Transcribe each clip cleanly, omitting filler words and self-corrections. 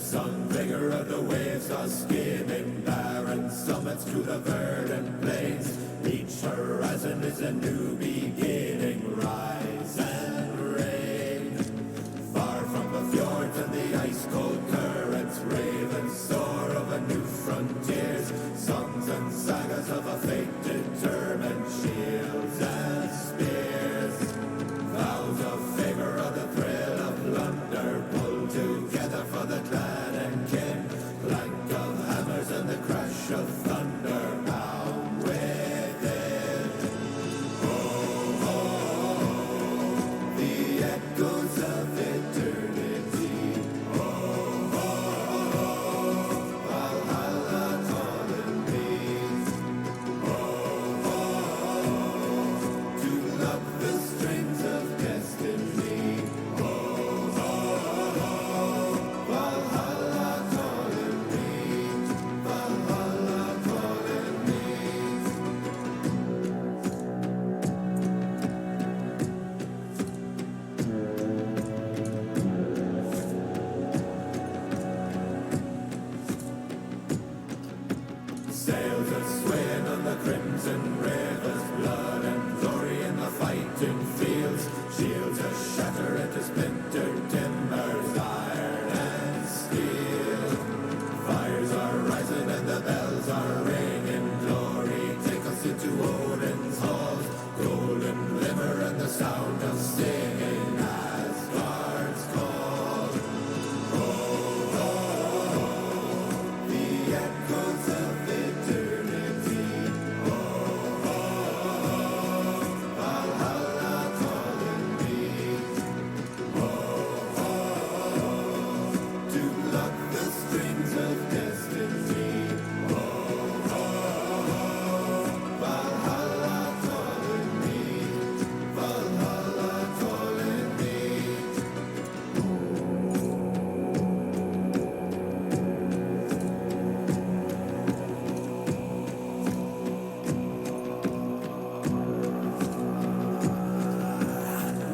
sun vigor of the waves are skimming barren summits to the verdant plains. Each horizon is a new beginning. Rise and reign. Far from the fjords and the ice-cold currents, ravens soar over new frontiers. Songs and sagas of a fate determined, shields and spears. Vows of favor of the thrill of plunder, pulled together for the clan and kin. Clank of hammers and the crash of thunder, pound within. Oh, oh, oh, the echoes of eternity. Oh, oh, oh, Valhalla calling me. Oh, oh, oh, to love the strings of destiny. Oh, oh, oh, Valhalla calling me. Valhalla calling me. Sails are swaying on the crimson rivers, blood and glory in the fighting fields. Shields are shattered into splintered timbers, iron and steel. Fires are rising and the bells are ringing. Glory, take us into Odin's halls. Golden glimmer and the sound of singing as guards call. Oh, oh, oh, the echoes of eternity. Oh, oh, oh, Valhalla calling me. Oh, oh, oh, to lock the strings of destiny. Oh, oh, oh, Valhalla calling me. Valhalla calling me.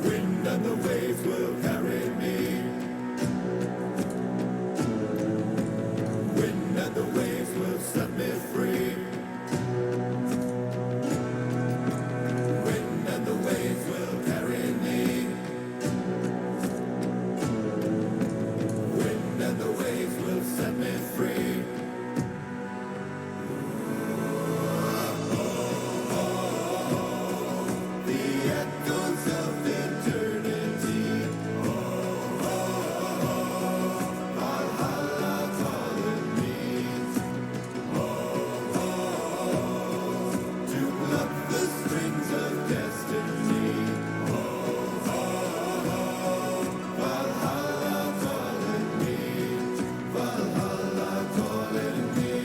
Wind and the waves will carry me. Wind and the waves will set me free. Wind and the waves will carry me. Wind and the waves will set me free. The echoes of eternity. Oh, oh, oh, Valhalla calling me. Oh, oh, oh, to pluck the strings of destiny. Oh, oh, oh, Valhalla calling me. Valhalla calling me.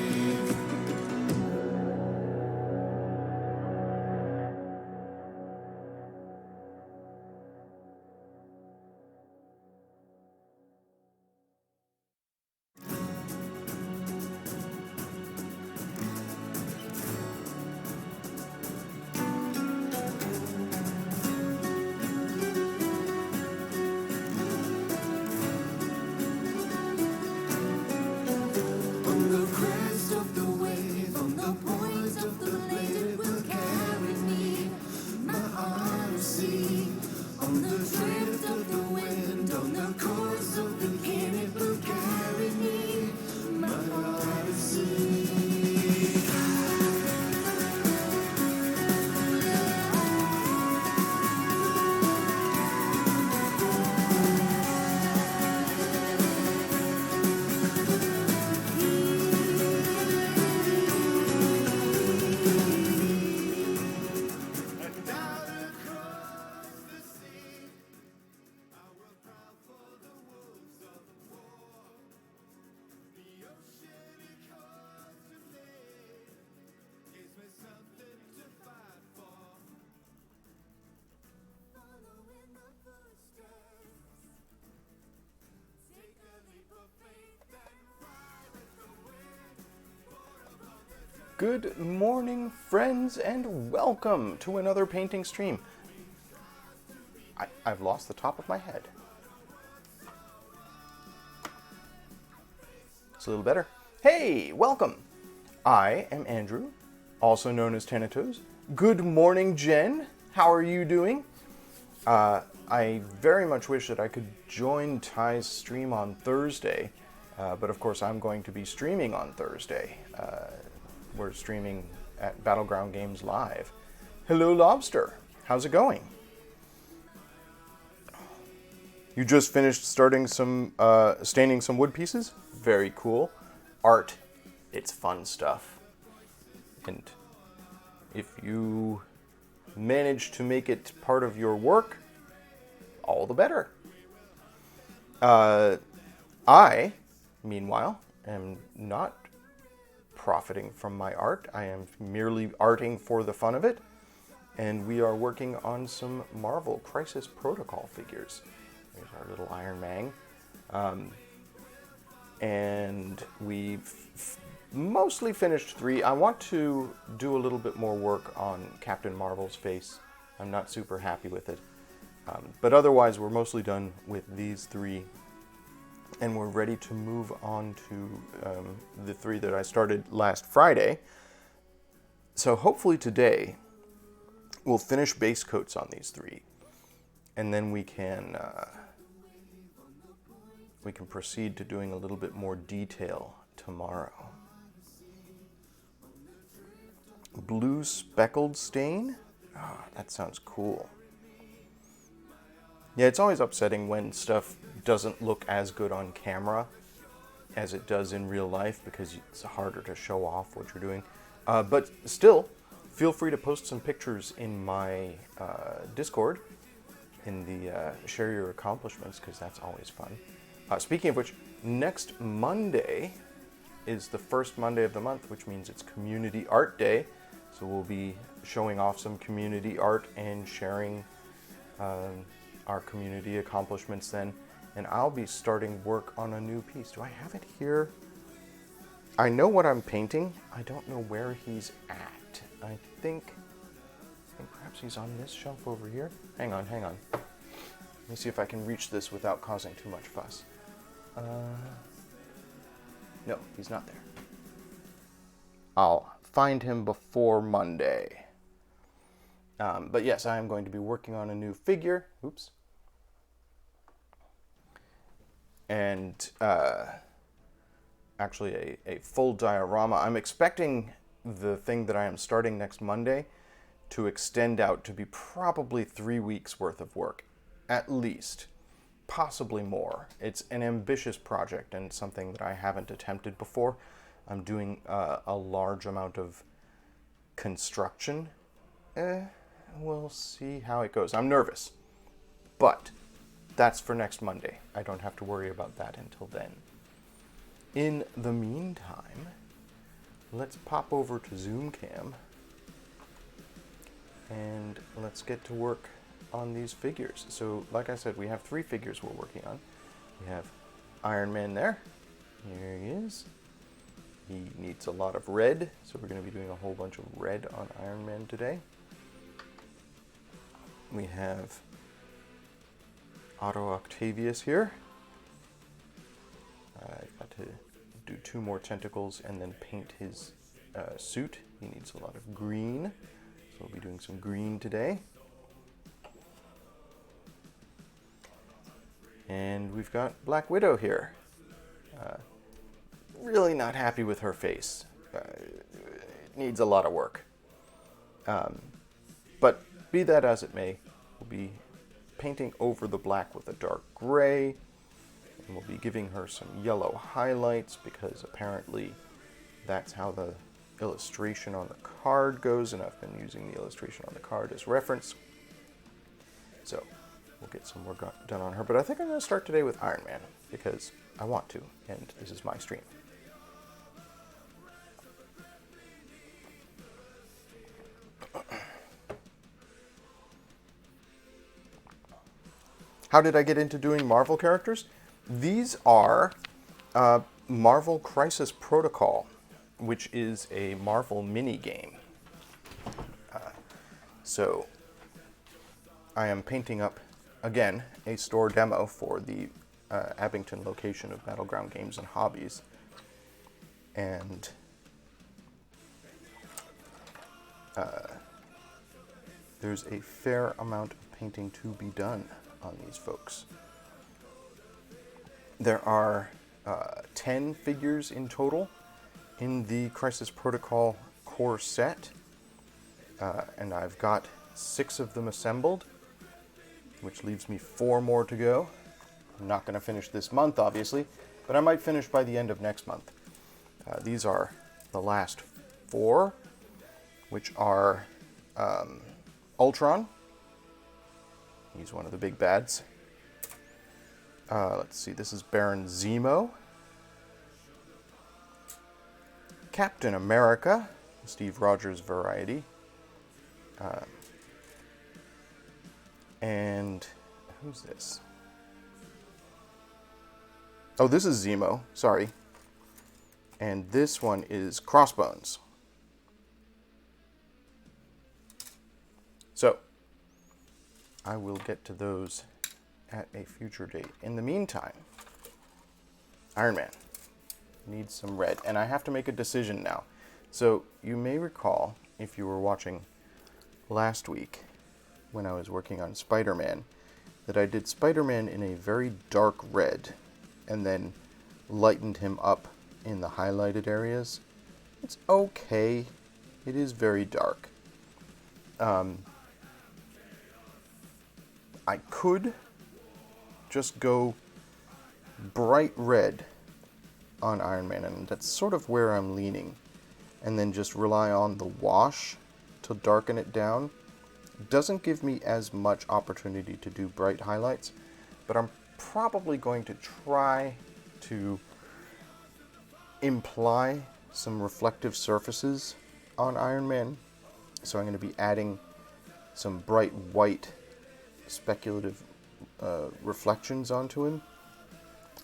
On the crest of the wave, on the point of the blade, it will carry me, my odyssey. On the drift of the wind, on the course of the king, it will carry me, my odyssey. And out across the sea, I will prowl for the wolves of war. The ocean it calls to me, gives me something to fight for. Following the footsteps, take a leap of faith and fly with the wind. Pour upon the dirt. Good morning, friends, and welcome to another painting stream. I've lost the top of my head. It's a little better. Hey, welcome. I am Andrew, also known as Thanatos. Good morning, Jen. How are you doing? I very much wish that I could join Ty's stream on Thursday, but of course I'm going to be streaming on Thursday. We're streaming at Battleground Games Live. Hello, Lobster. How's it going? You just finished staining some wood pieces? Very cool. Art, it's fun stuff. And if you manage to make it part of your work, all the better. I, meanwhile, am not profiting from my art. I am merely arting for the fun of it. And we are working on some Marvel Crisis Protocol figures. There's our little Iron Man. And we've mostly finished 3. I want to do a little bit more work on Captain Marvel's face. I'm not super happy with it. But otherwise, we're mostly done with these 3. And we're ready to move on to the 3 that I started last Friday. So hopefully today, we'll finish base coats on these 3. And then we can proceed to doing a little bit more detail tomorrow. Blue speckled stain? Ah, that sounds cool. Yeah, it's always upsetting when stuff doesn't look as good on camera as it does in real life because it's harder to show off what you're doing. But still, feel free to post some pictures in my Discord in the Share Your Accomplishments because that's always fun. Speaking of which, next Monday is the first Monday of the month, which means it's Community Art Day. So we'll be showing off some community art and sharing our community accomplishments then. And I'll be starting work on a new piece. Do I have it here? I know what I'm painting. I don't know where he's at. I think perhaps he's on this shelf over here. Hang on. Let me see if I can reach this without causing too much fuss. No, he's not there. I'll find him before Monday. But yes, I am going to be working on a new figure. Oops. And actually a full diorama. I'm expecting the thing that I am starting next Monday to extend out to be probably 3 weeks worth of work, at least. Possibly more. It's an ambitious project and something that I haven't attempted before. I'm doing a large amount of construction. We'll see how it goes. I'm nervous, but that's for next Monday. I don't have to worry about that until then. In the meantime, let's pop over to ZoomCam and let's get to work on these figures. So, like I said, we have 3 figures we're working on. We have Iron Man there. Here he is. He needs a lot of red, so we're going to be doing a whole bunch of red on Iron Man today. We have Otto Octavius here. I've got to do 2 more tentacles and then paint his suit. He needs a lot of green, so we'll be doing some green today. And we've got Black Widow here. Really not happy with her face. It needs a lot of work. But be that as it may, we'll be painting over the black with a dark gray. And we'll be giving her some yellow highlights because apparently that's how the illustration on the card goes. And I've been using the illustration on the card as reference. So we'll get some work done on her. But I think I'm going to start today with Iron Man because I want to, and this is my stream. How did I get into doing Marvel characters? These are Marvel Crisis Protocol, which is a Marvel mini-game. So I am painting up, again, a store demo for the Abington location of Battleground Games and Hobbies. And there's a fair amount of painting to be done on these folks. There are 10 figures in total in the Crisis Protocol core set, and I've got 6 of them assembled, which leaves me 4 more to go. I'm not going to finish this month, obviously, but I might finish by the end of next month. These are the last 4, which are Ultron. He's one of the big bads. Let's see, this is Baron Zemo. Captain America, Steve Rogers variety. And who's this? Oh, this is Zemo, sorry. And this one is Crossbones. So, I will get to those at a future date. In the meantime, Iron Man needs some red, and I have to make a decision now. So, you may recall, if you were watching last week when I was working on Spider-Man, that I did Spider-Man in a very dark red and then lightened him up in the highlighted areas. It's okay. It is very dark. I could just go bright red on Iron Man, and that's sort of where I'm leaning, and then just rely on the wash to darken it down. It doesn't give me as much opportunity to do bright highlights, but I'm probably going to try to imply some reflective surfaces on Iron Man. So I'm going to be adding some bright white speculative reflections onto him.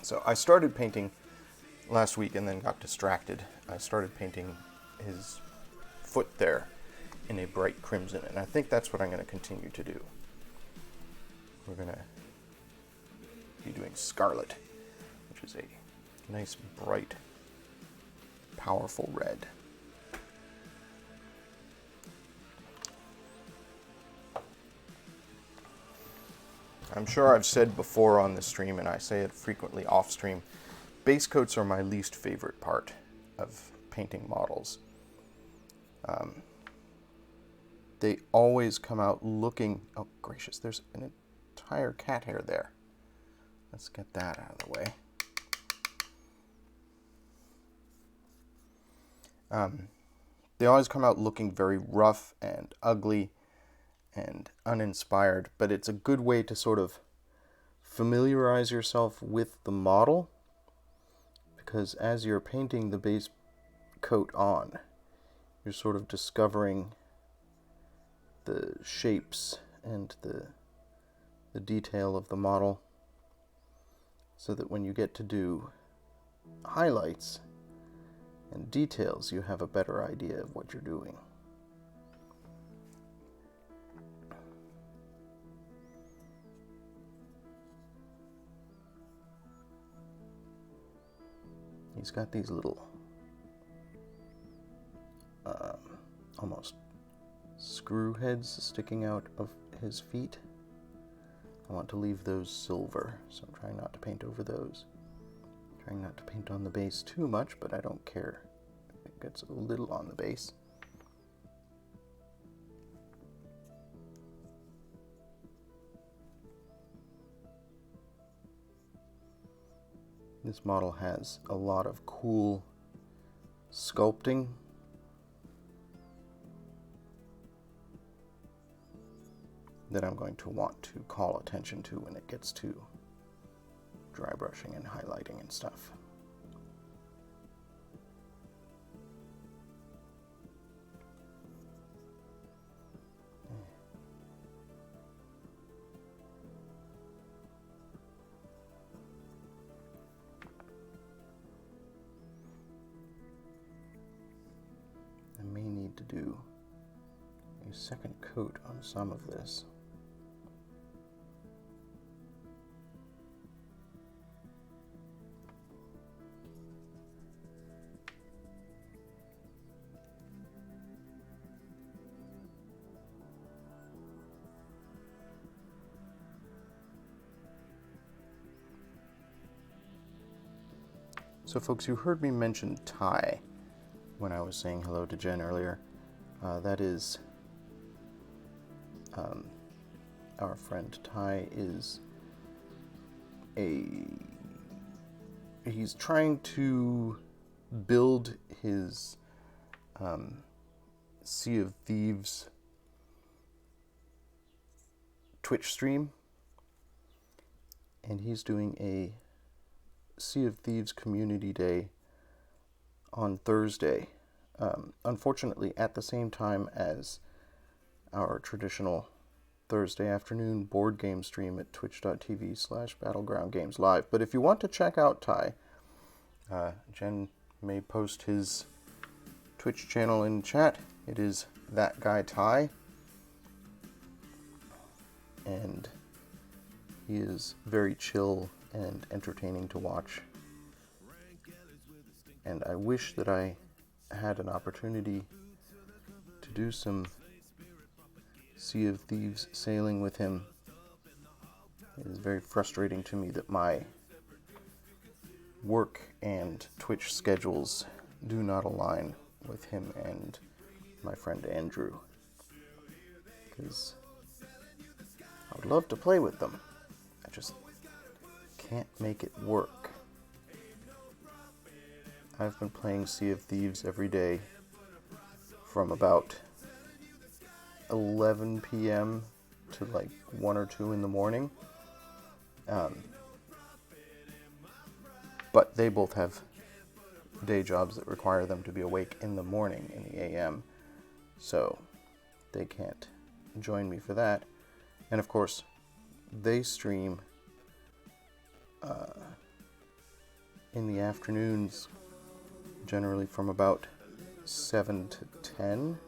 So I started painting last week and then got distracted. I started painting his foot there in a bright crimson, and I think that's what I'm going to continue to do. We're going to be doing Scarlet, which is a nice, bright, powerful red. I'm sure I've said before on the stream, and I say it frequently off stream, base coats are my least favorite part of painting models. They always come out looking... Oh, gracious, there's an entire cat hair there. Let's get that out of the way. They always come out looking very rough and ugly and uninspired, but it's a good way to sort of familiarize yourself with the model, because as you're painting the base coat on, you're sort of discovering the shapes and the detail of the model, so that when you get to do highlights and details, you have a better idea of what you're doing. He's got these little almost screw heads sticking out of his feet. I want to leave those silver, so I'm trying not to paint over those. Trying not to paint on the base too much, but I don't care if it gets a little on the base. This model has a lot of cool sculpting. That I'm going to want to call attention to when it gets to dry brushing and highlighting and stuff. I may need to do a second coat on some of this. So folks, you heard me mention Ty when I was saying hello to Jen earlier. That is our friend Ty is he's trying to build his Sea of Thieves Twitch stream, and he's doing a Sea of Thieves Community Day on Thursday. Unfortunately, at the same time as our traditional Thursday afternoon board game stream at twitch.tv/battlegroundgameslive. But if you want to check out Ty, Jen may post his Twitch channel in chat. It is That Guy Ty, and he is very chill and entertaining to watch. And I wish that I had an opportunity to do some Sea of Thieves sailing with him. It is very frustrating to me that my work and Twitch schedules do not align with him and my friend Andrew, because I would love to play with them. I just can't make it work. I've been playing Sea of Thieves every day from about 11 p.m. to like 1 or 2 in the morning. But they both have day jobs that require them to be awake in the morning, in the a.m., so they can't join me for that. And of course, they stream in the afternoons, generally from about 7 to 10,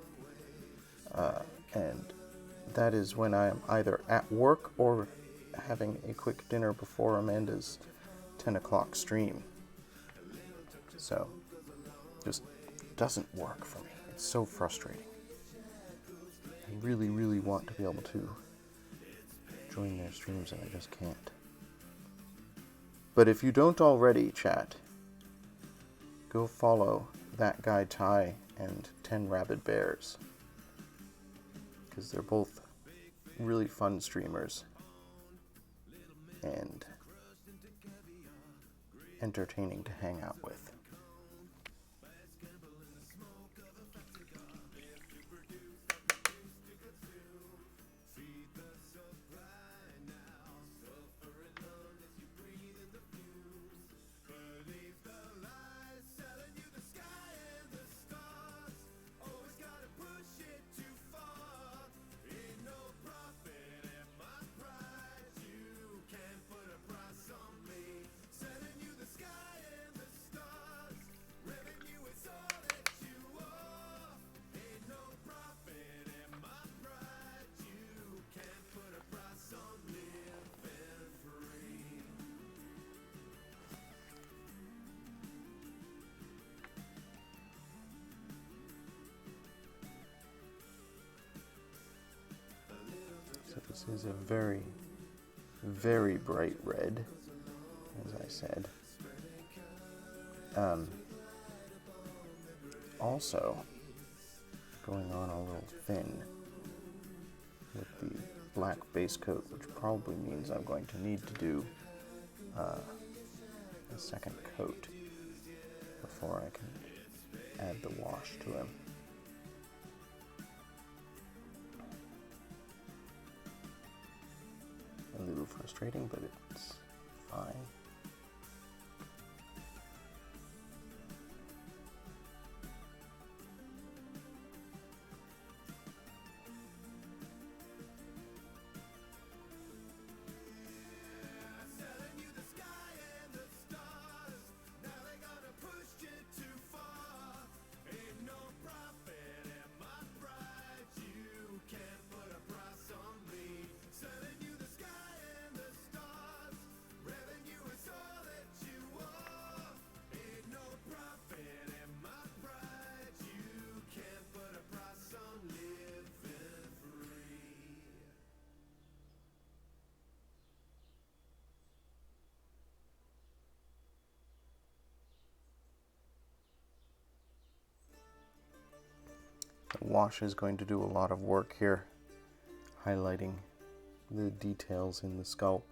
and that is when I am either at work or having a quick dinner before Amanda's 10 o'clock stream. So, just doesn't work for me. It's so frustrating. I really, really want to be able to join their streams, and I just can't. But if you don't already, chat, go follow That Guy Ty and 10 Rabid Bears, because they're both really fun streamers and entertaining to hang out with. So this is a very, very bright red, as I said. Also, going on a little thin with the black base coat, which probably means I'm going to need to do a second coat before I can add the wash to him. A little frustrating, but it's fine. wash is going to do a lot of work here, highlighting the details in the sculpt.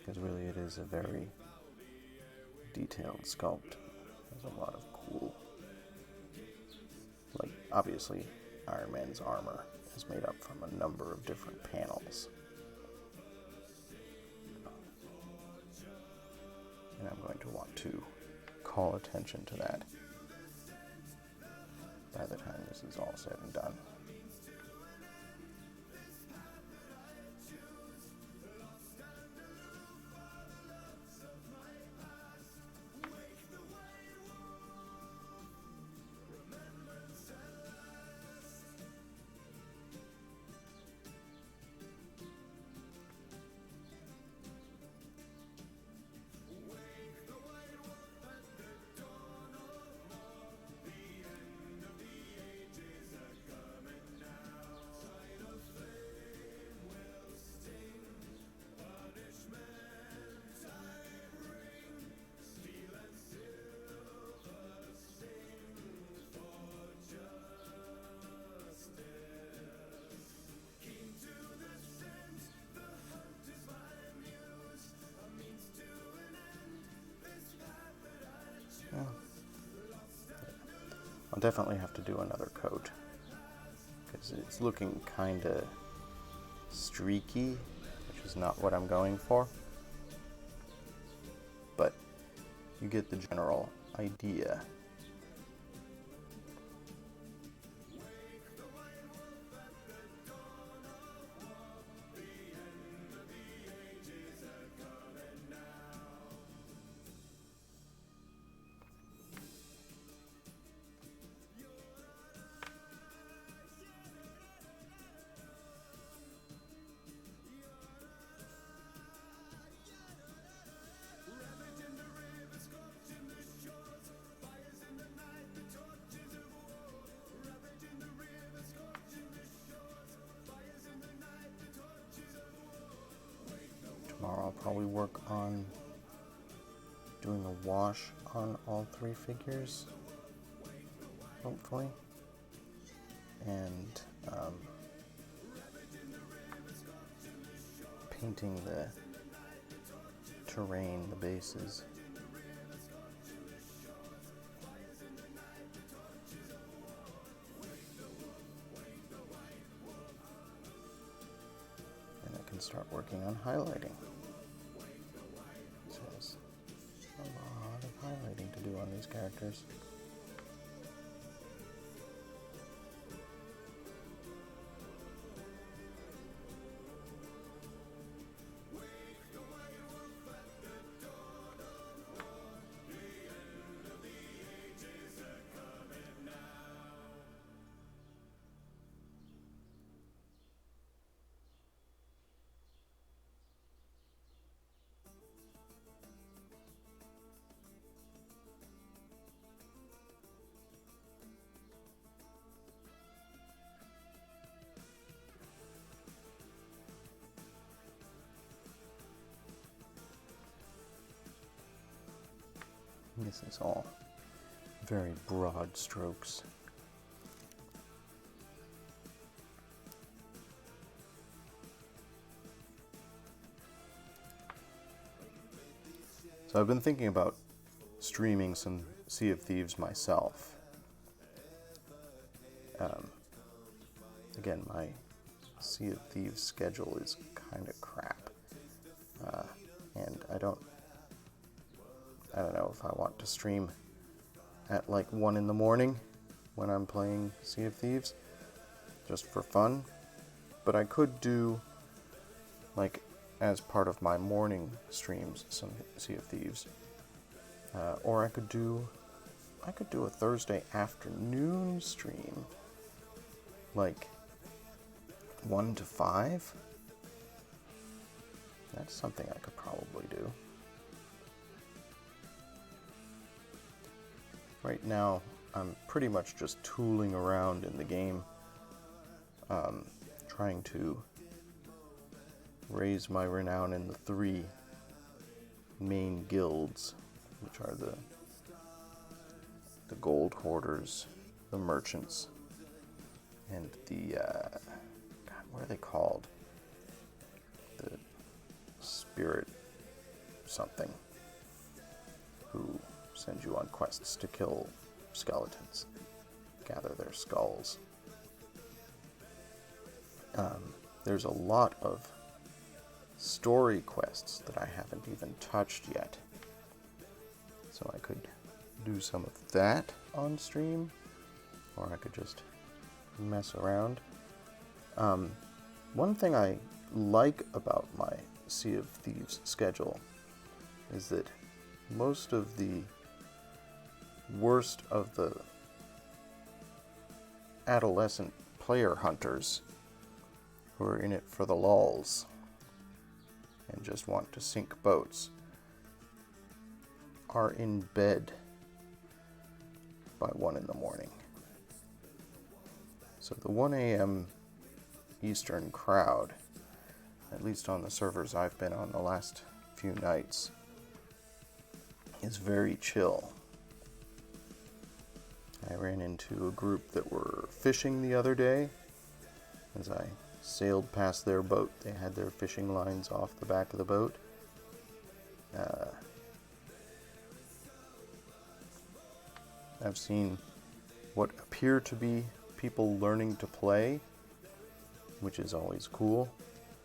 Because really it is a very detailed sculpt. There's a lot of cool, like obviously Iron Man's armor is made up from a number of different panels. And I'm going to want to call attention to that by the time this is all said and done. I'll definitely have to do another coat because it's looking kind of streaky, which is not what I'm going for. But you get the general idea. Tomorrow I'll probably work on doing a wash on all three figures, hopefully, and painting the terrain, the bases. And I can start working on highlighting. So there's a lot of highlighting to do on these characters. This is all very broad strokes. So I've been thinking about streaming some Sea of Thieves myself. Again, my Sea of Thieves schedule is kind of crap, and I don't know if I want to stream at like 1 in the morning when I'm playing Sea of Thieves, just for fun. But I could do, like, as part of my morning streams, some Sea of Thieves. Or I could do a Thursday afternoon stream, like 1 to 5. That's something I could probably do. Right now, I'm pretty much just tooling around in the game, trying to raise my renown in the 3 main guilds, which are the gold hoarders, the merchants, and the God, what are they called? The spirit something, who send you on quests to kill skeletons, gather their skulls. There's a lot of story quests that I haven't even touched yet, so I could do some of that on stream, or I could just mess around. One thing I like about my Sea of Thieves schedule is that most of the worst of the adolescent player hunters who are in it for the lulz and just want to sink boats are in bed by 1 in the morning. So the 1 a.m. Eastern crowd, at least on the servers I've been on the last few nights, is very chill. I ran into a group that were fishing the other day. As I sailed past their boat, they had their fishing lines off the back of the boat. I've seen what appear to be people learning to play, which is always cool.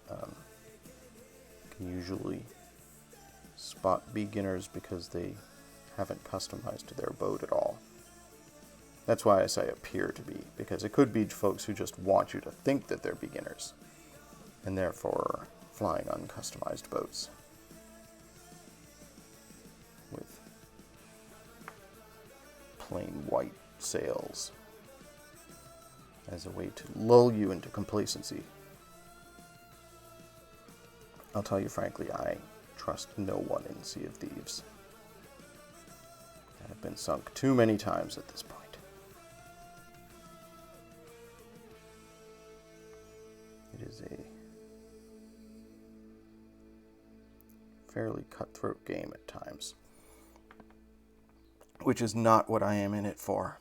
Can usually spot beginners because they haven't customized their boat at all. That's why I say appear to be, because it could be folks who just want you to think that they're beginners, and therefore flying uncustomized boats with plain white sails as a way to lull you into complacency. I'll tell you frankly, I trust no one in Sea of Thieves. I've been sunk too many times at this point. It is a fairly cutthroat game at times, which is not what I am in it for.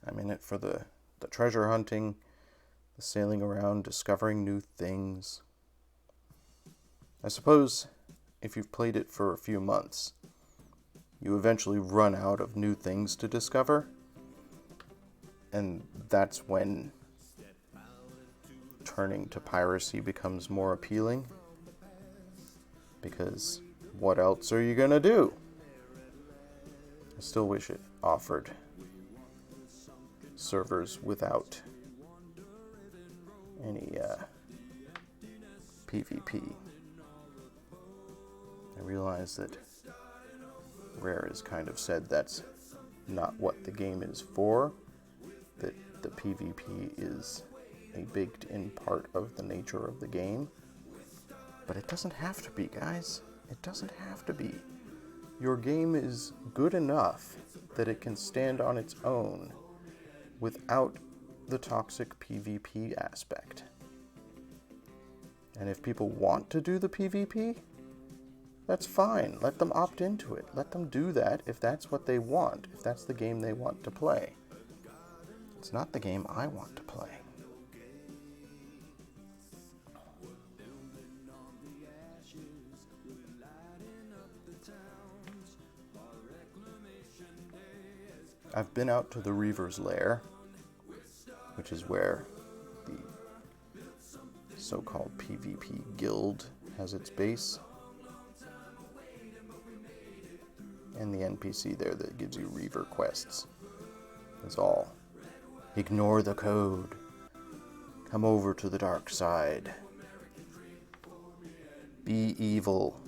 I'm in it for the treasure hunting, the sailing around, discovering new things. I suppose if you've played it for a few months, you eventually run out of new things to discover, and that's when turning to piracy becomes more appealing, because what else are you gonna do? I still wish it offered servers without any PvP. I realize that Rare has kind of said that's not what the game is for, that the PvP is a baked-in part of the nature of the game. But it doesn't have to be, guys. It doesn't have to be. Your game is good enough that it can stand on its own without the toxic PvP aspect. And if people want to do the PvP, that's fine. Let them opt into it. Let them do that if that's what they want, if that's the game they want to play. It's not the game I want to play. I've been out to the Reaver's Lair, which is where the so-called PvP guild has its base. And the NPC there that gives you Reaver quests is all, ignore the code, come over to the dark side, be evil.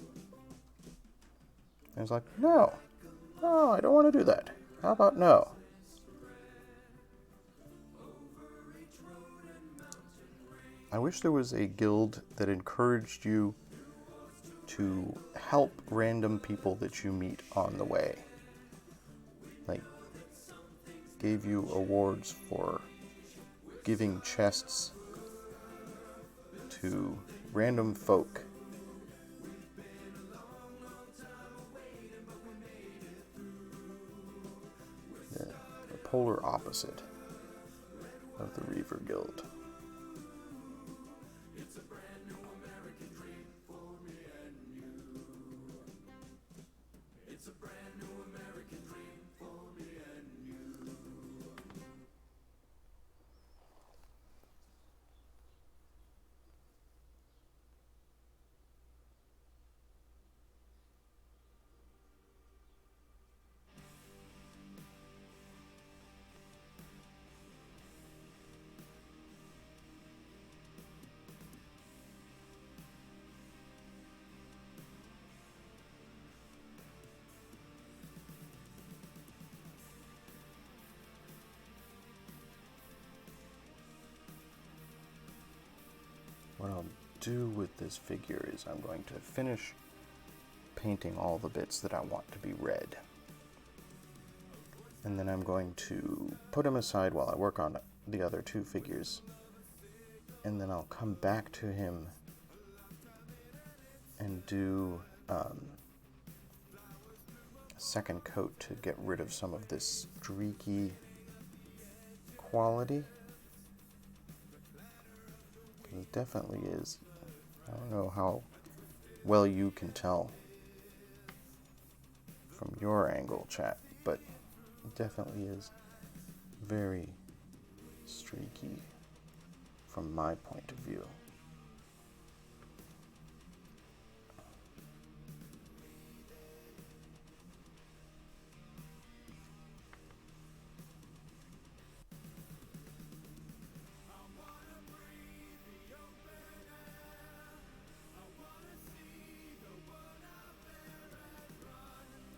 And I was like, no, I don't want to do that. How about no? I wish there was a guild that encouraged you to help random people that you meet on the way. Like, gave you awards for giving chests to random folk. The polar opposite of the Reaver Guild. What I'll do with this figure is I'm going to finish painting all the bits that I want to be red. And then I'm going to put him aside while I work on the other two figures. And then I'll come back to him and do a second coat to get rid of some of this streaky quality. It definitely is. I don't know how well you can tell from your angle, chat, but it definitely is very streaky from my point of view.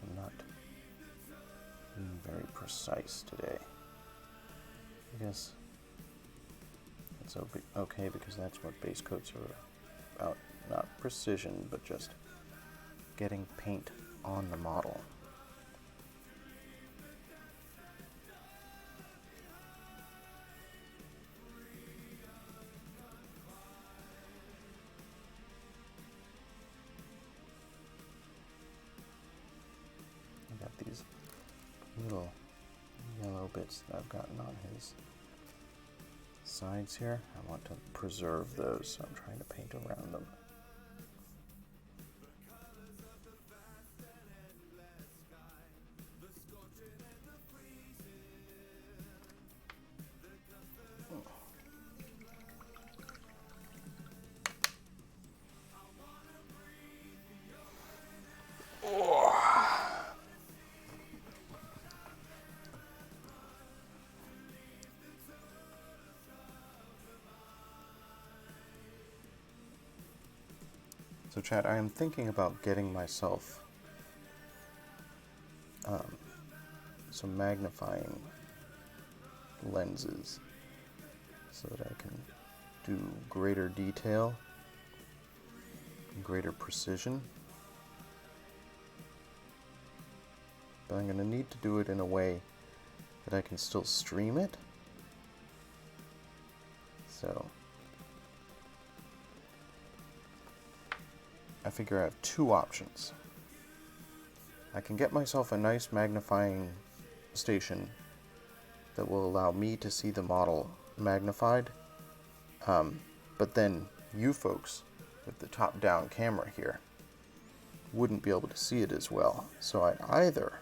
I'm not being very precise today. I guess it's okay because that's what base coats are about. Not precision, but just getting paint on the model. I got these little yellow bits that I've gotten on his sides here. I want to preserve those, so I'm trying to paint around them. So chat, I am thinking about getting myself some magnifying lenses so that I can do greater detail, greater precision. But I'm going to need to do it in a way that I can still stream it. So I figure I have two options. I can get myself a nice magnifying station that will allow me to see the model magnified, but then you folks with the top-down camera here wouldn't be able to see it as well. So I'd either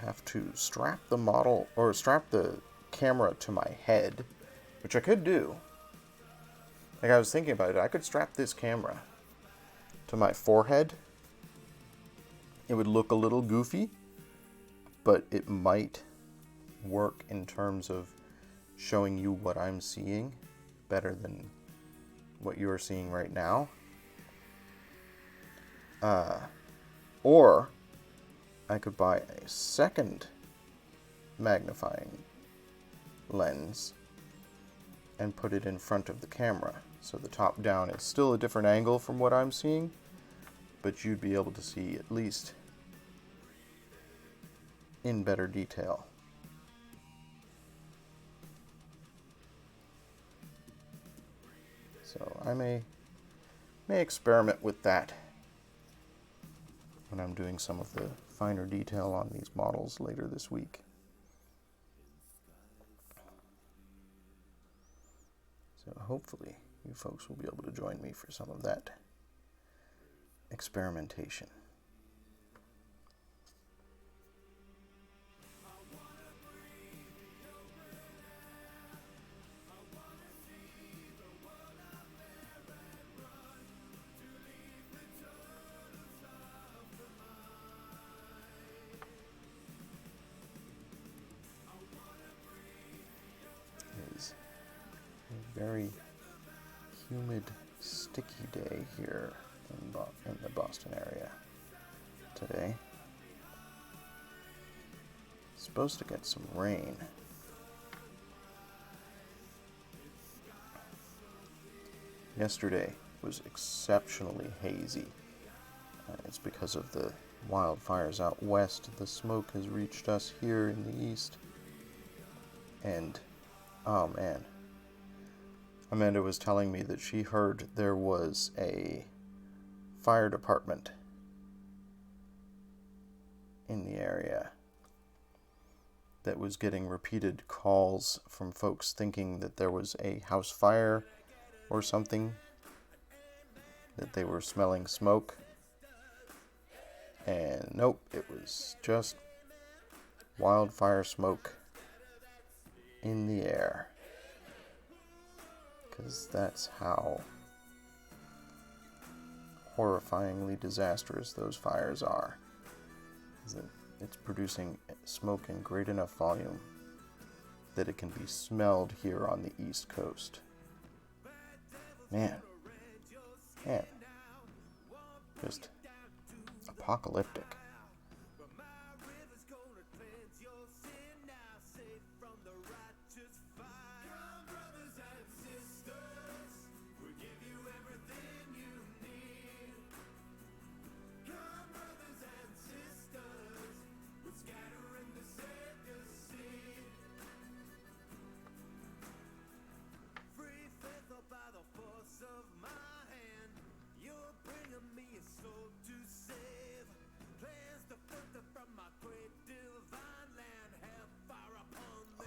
have to strap the model or strap the camera to my head, which I could do. Like, I was thinking about it, I could strap this camera to my forehead. It would look a little goofy, but it might work in terms of showing you what I'm seeing better than what you're seeing right now. Or I could buy a second magnifying lens and put it in front of the camera. So the top down is still a different angle from what I'm seeing, but you'd be able to see at least in better detail. So I may experiment with that when I'm doing some of the finer detail on these models later this week. So hopefully you folks will be able to join me for some of that experimentation. It is a very humid, sticky day here in the Boston area today. Supposed to get some rain. Yesterday was exceptionally hazy. It's because of the wildfires out west. The smoke has reached us here in the east. And, oh man, Amanda was telling me that she heard there was a fire department in the area that was getting repeated calls from folks thinking that there was a house fire or something, that they were smelling smoke. And nope, it was just wildfire smoke in the air. Because that's how horrifyingly disastrous those fires are. It's producing smoke in great enough volume that it can be smelled here on the East Coast. Man, just apocalyptic.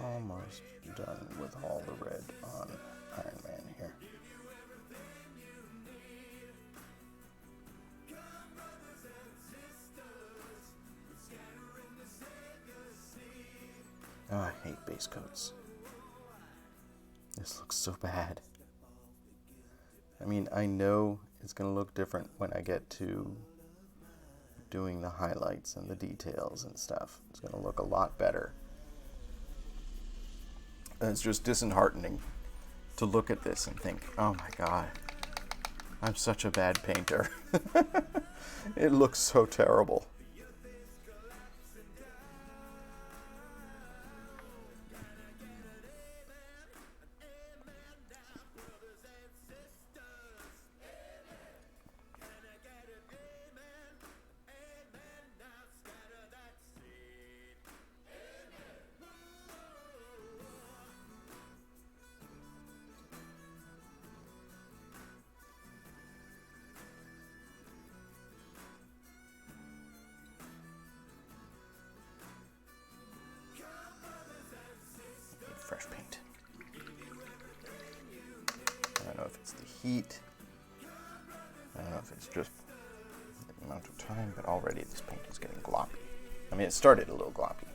Almost done with all the red on Iron Man here. Oh, I hate base coats. This looks so bad. I mean, I know it's going to look different when I get to doing the highlights and the details and stuff. It's going to look a lot better. And it's just disheartening to look at this and think, oh my God, I'm such a bad painter. It looks so terrible. Fresh paint. I don't know if it's the heat. I don't know if it's just the amount of time, but already this paint is getting gloppy. I mean, it started a little gloppy.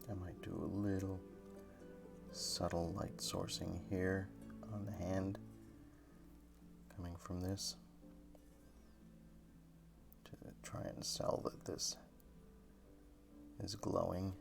I might do a little subtle light sourcing here on the hand coming from this to try and sell that this is glowing.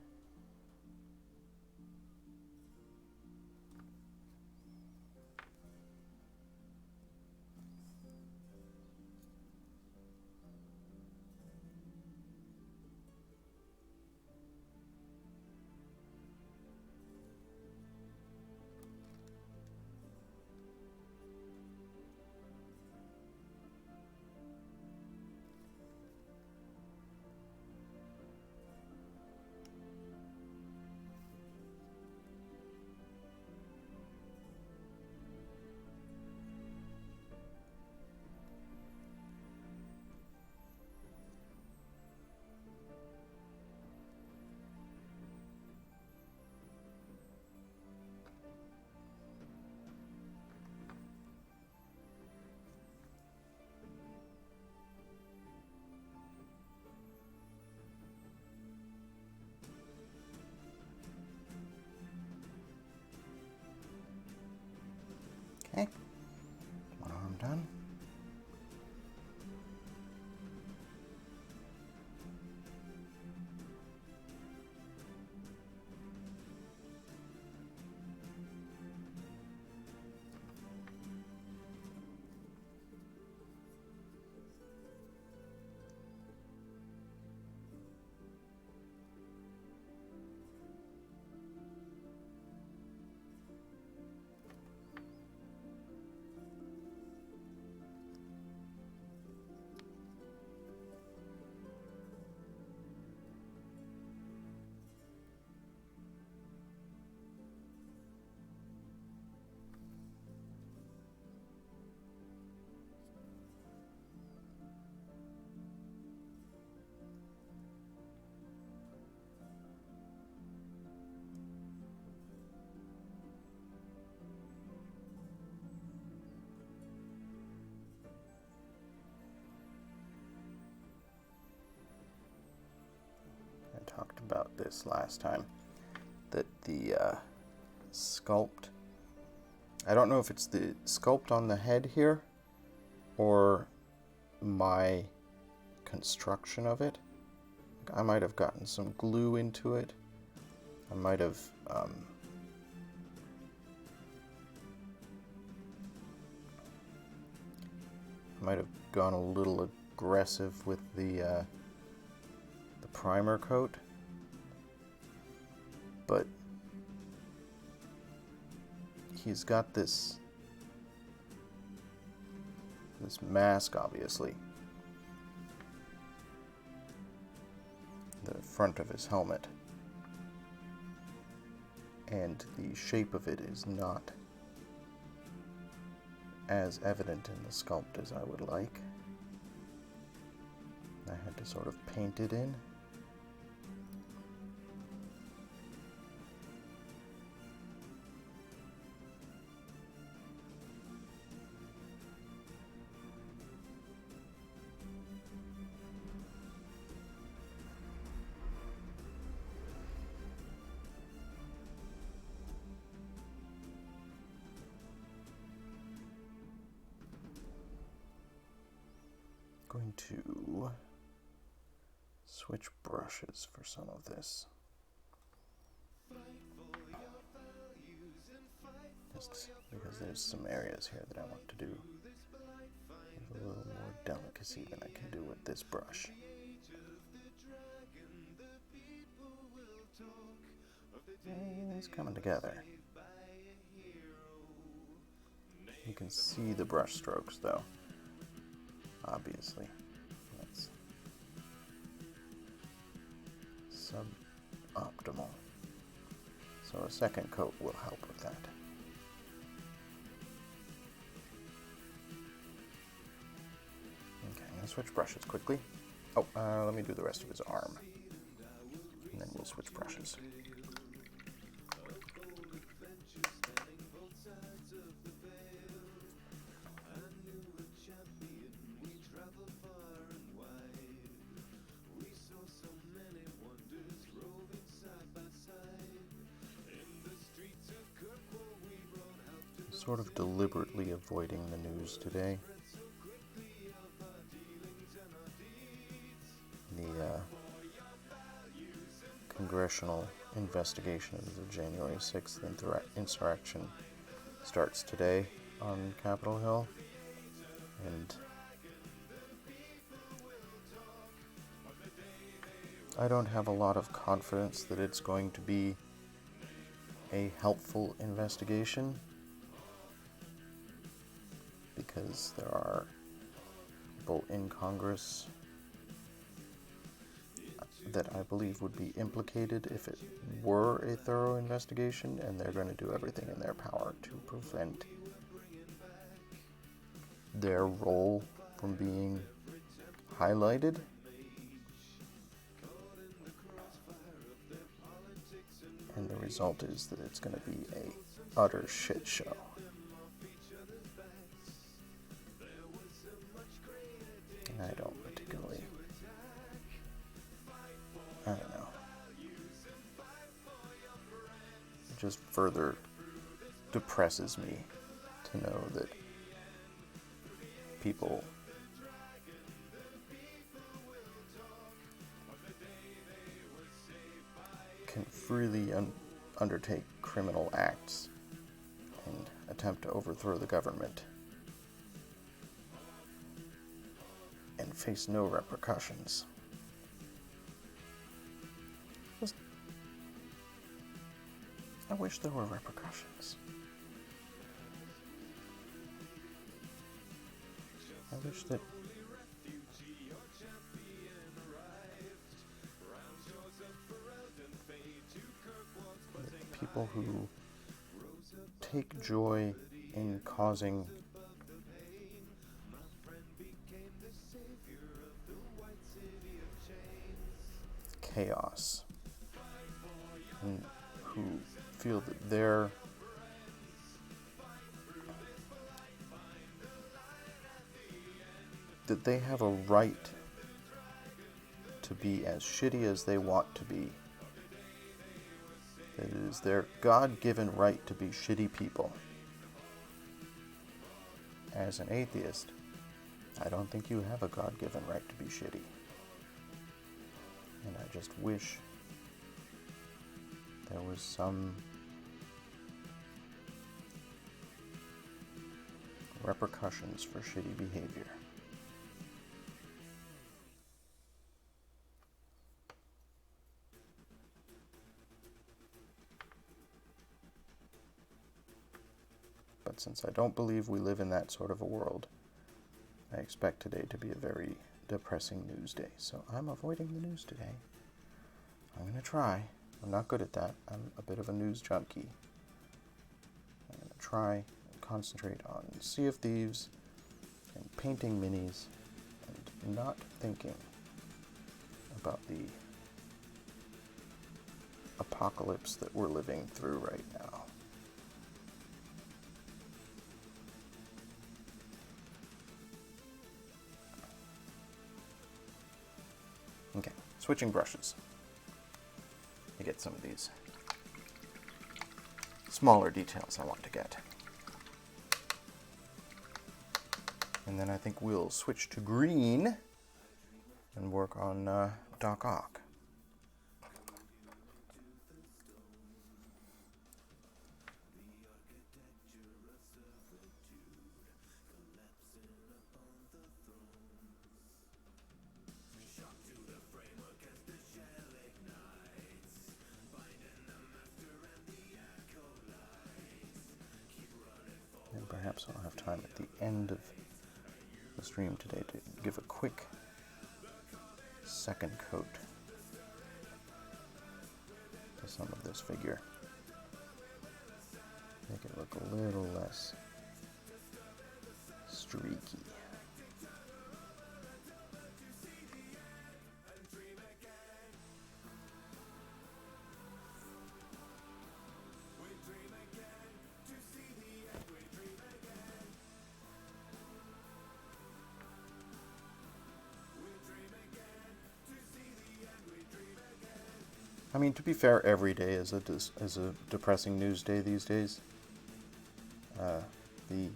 Okay, one arm done. I talked about this last time, that the sculpt, I don't know if it's the sculpt on the head here or my construction of it. I might have gotten some glue into it. I might have gone a little aggressive with the primer coat, but he's got this mask, obviously, the front of his helmet, and the shape of it is not as evident in the sculpt as I would like. I had to sort of paint it in. Going to switch brushes for some of this. Just because there's some areas here that I want to do with a little more delicacy than I can do with this brush. And it's coming together. You can see the brush strokes though. Obviously, that's suboptimal. So a second coat will help with that. Okay, I'm gonna switch brushes quickly. Oh, let me do the rest of his arm, and then we'll switch brushes. sort of deliberately avoiding the news today. The congressional investigation of the January 6th insurrection starts today on Capitol Hill, and I don't have a lot of confidence that it's going to be a helpful investigation, because there are people in Congress that I believe would be implicated if it were a thorough investigation, and they're going to do everything in their power to prevent their role from being highlighted. And the result is that it's going to be a utter shit show. And I don't particularly, I don't know. It just further depresses me to know that people can freely undertake criminal acts and attempt to overthrow the government and face no repercussions. I wish there were repercussions. I wish that people who take joy in causing chaos, and who feel that they have a right to be as shitty as they want to be. That it is their God-given right to be shitty people. As an atheist, I don't think you have a God-given right to be shitty. And I just wish there was some repercussions for shitty behavior. But since I don't believe we live in that sort of a world, I expect today to be a very depressing news day. So I'm avoiding the news today. I'm going to try. I'm not good at that. I'm a bit of a news junkie. I'm going to try and concentrate on Sea of Thieves and painting minis and not thinking about the apocalypse that we're living through right now. Okay, switching brushes. I get some of these smaller details I want to get. And then I think we'll switch to green and work on Doc Ock. And perhaps I'll have time at the end of the stream today to give a quick second coat to some of this figure. Make it look a little less streaky. I mean, to be fair, every day is a depressing news day these days. the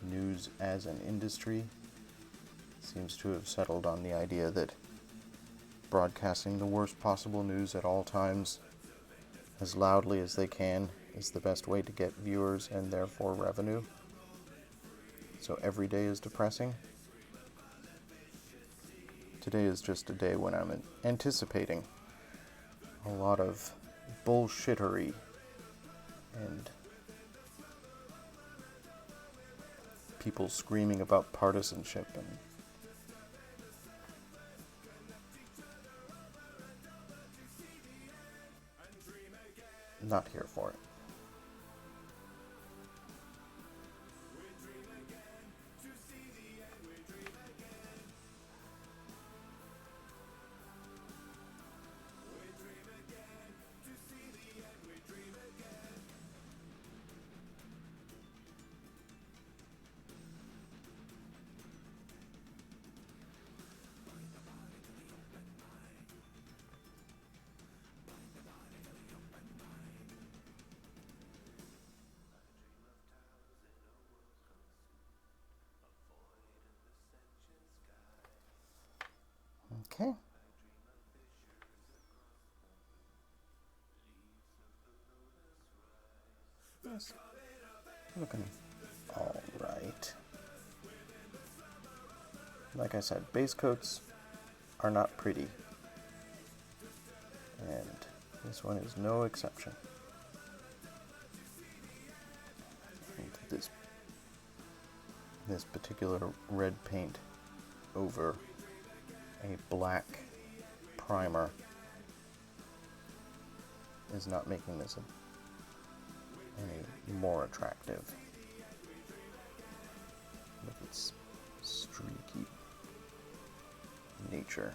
news as an industry seems to have settled on the idea that broadcasting the worst possible news at all times as loudly as they can is the best way to get viewers and therefore revenue. So every day is depressing. Today is just a day when I'm anticipating a lot of bullshittery and people screaming about partisanship and not here for it. Okay. Yes. Looking all right. Like I said, base coats are not pretty. And this one is no exception. And this particular red paint over a black primer is not making this any more attractive with its streaky nature.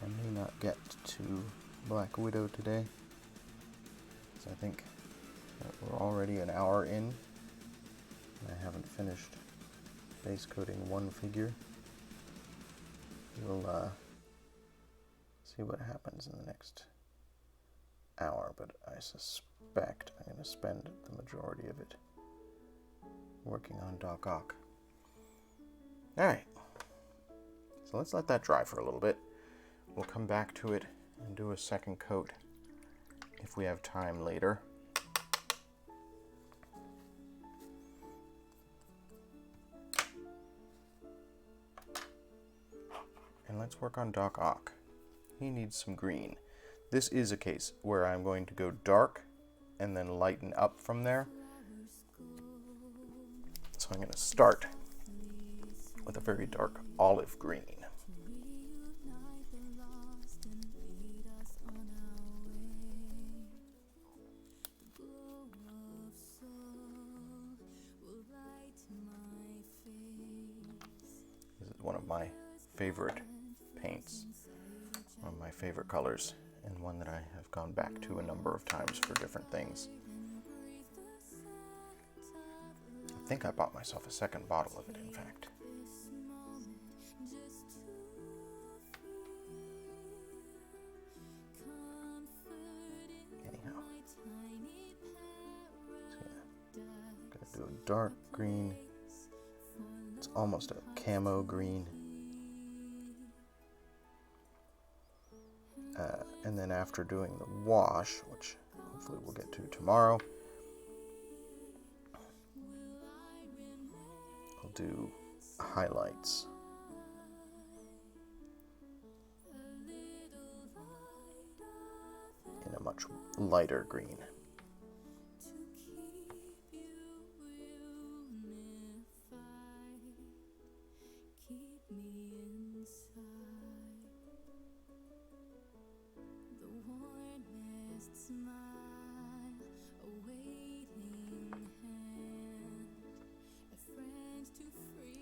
I may not get to Black Widow today, because I think that we're already an hour in, and I haven't finished base coating one figure. We'll see what happens in the next hour, but I suspect I'm going to spend the majority of it working on Doc Ock. Alright, so let's let that dry for a little bit. We'll come back to it and do a second coat if we have time later. And let's work on Doc Ock. He needs some green. This is a case where I'm going to go dark and then lighten up from there. So I'm going to start with a very dark olive green. This is one of my favorite paints, one of my favorite colors, and one that I have gone back to a number of times for different things. I think I bought myself a second bottle of it, in fact. Anyhow, so gonna do a dark green. It's almost a camo green. And then after doing the wash, which hopefully we'll get to tomorrow, I'll do highlights. In a much lighter green.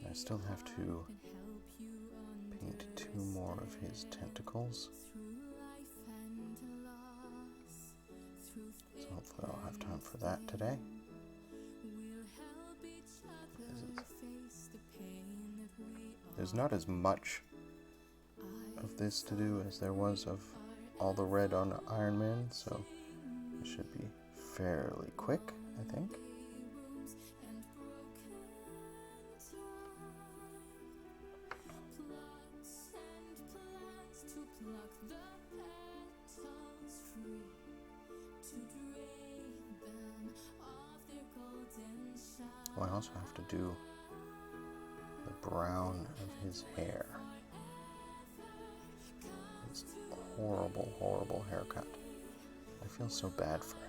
I still have to paint 2 more of his tentacles. So hopefully I'll have time for that today. There's not as much of this to do as there was of all the red on Iron Man, so it should be fairly quick, I think. Oh, I also have to do the brown of his hair. It's a horrible, horrible haircut. I feel so bad for him.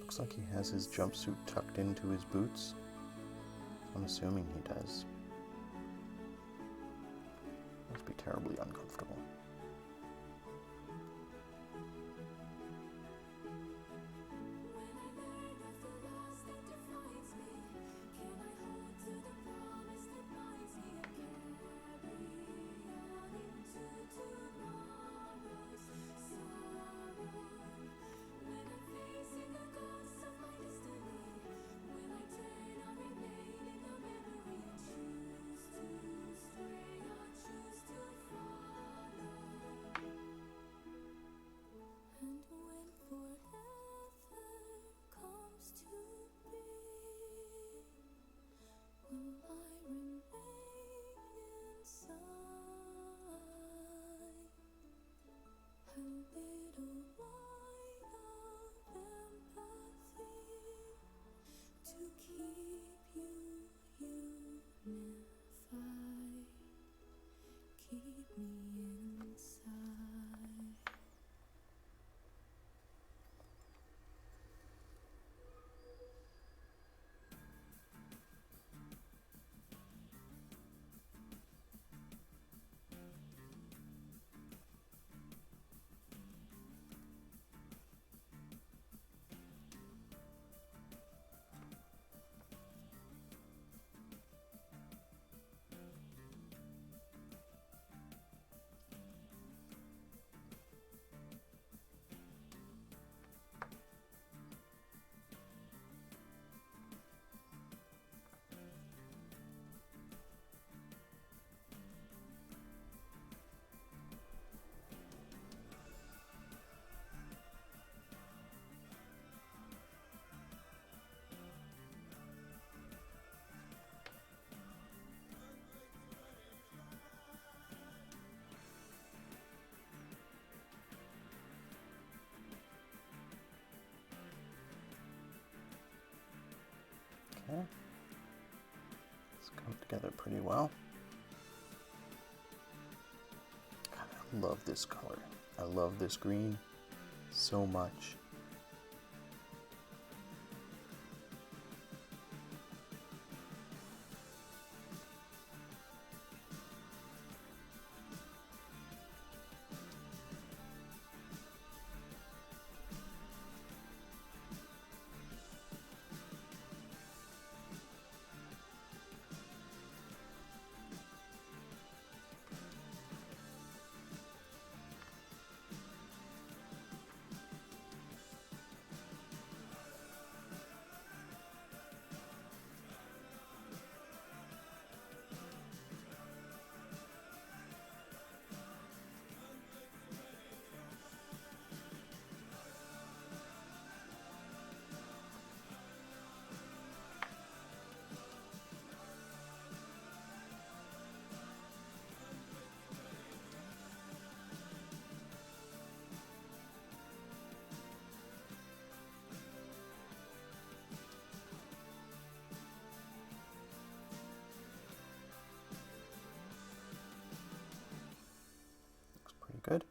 Looks like he has his jumpsuit tucked into his boots. I'm assuming he does. Must be terribly uncomfortable. Okay. It's come together pretty well. God, I love this color. I love this green so much. Good.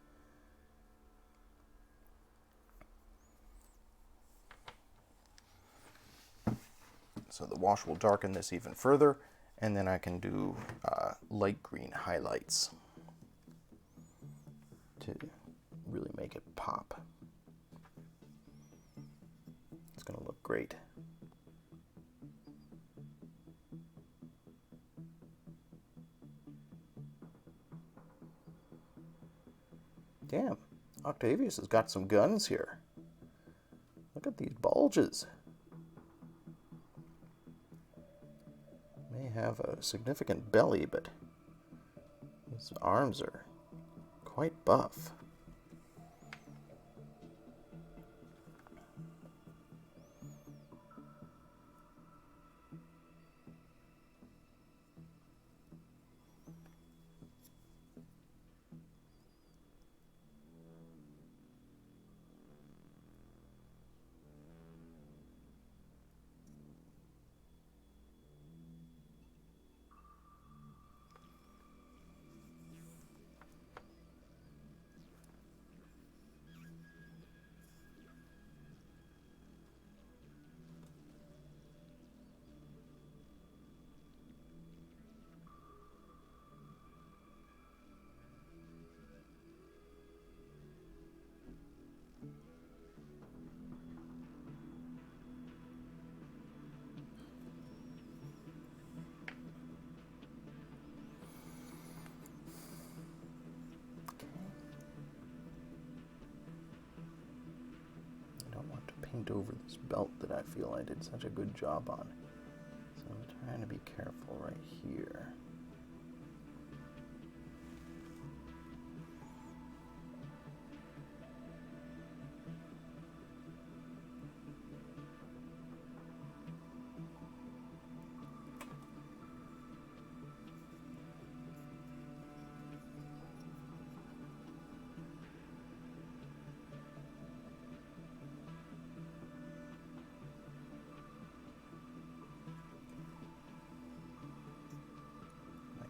So the wash will darken this even further, and then I can do light green highlights to really make it pop. It's going to look great. Damn, Octavius has got some guns here. Look at these bulges. May have a significant belly, but his arms are quite buff. Paint over this belt that I feel I did such a good job on. So I'm trying to be careful right here.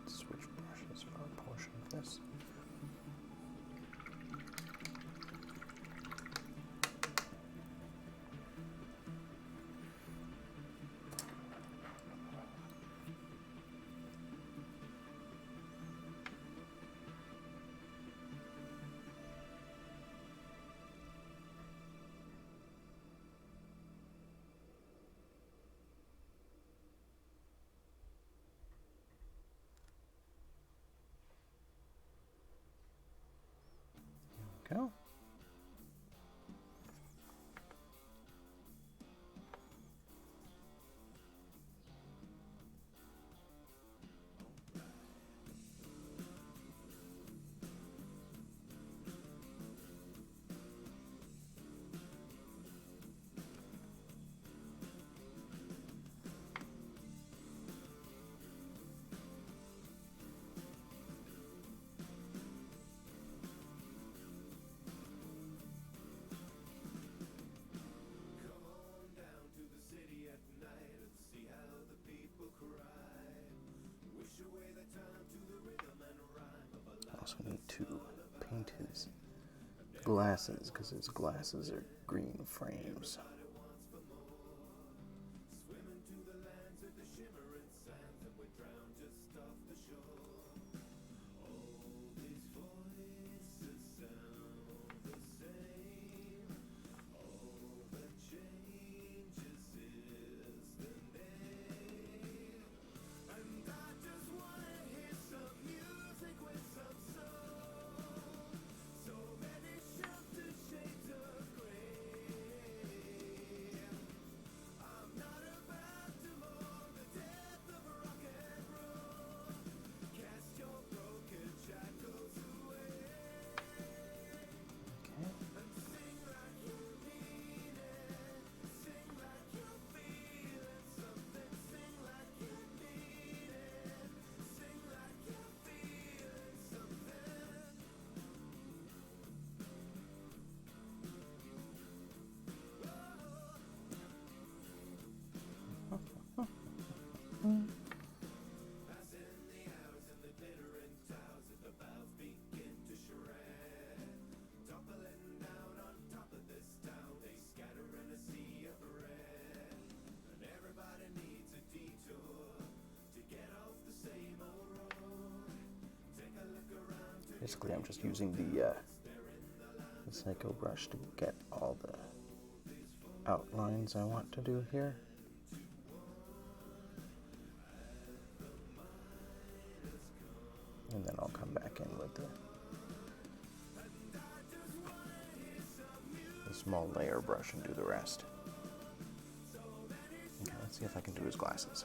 Switch brushes for a portion of this. Go. I also need to paint his glasses because his glasses are green frames. Basically, I'm just using the Psycho brush to get all the outlines I want to do here. And then I'll come back in with the small layer brush and do the rest. Okay, let's see if I can do his glasses.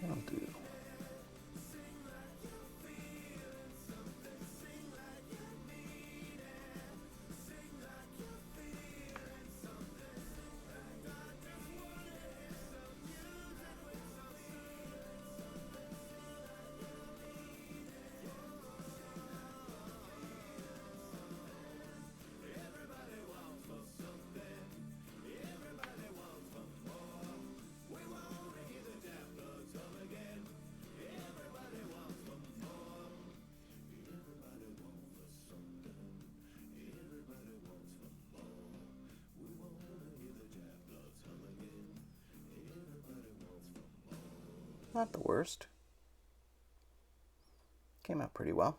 I'll do. Not the worst. Came out pretty well.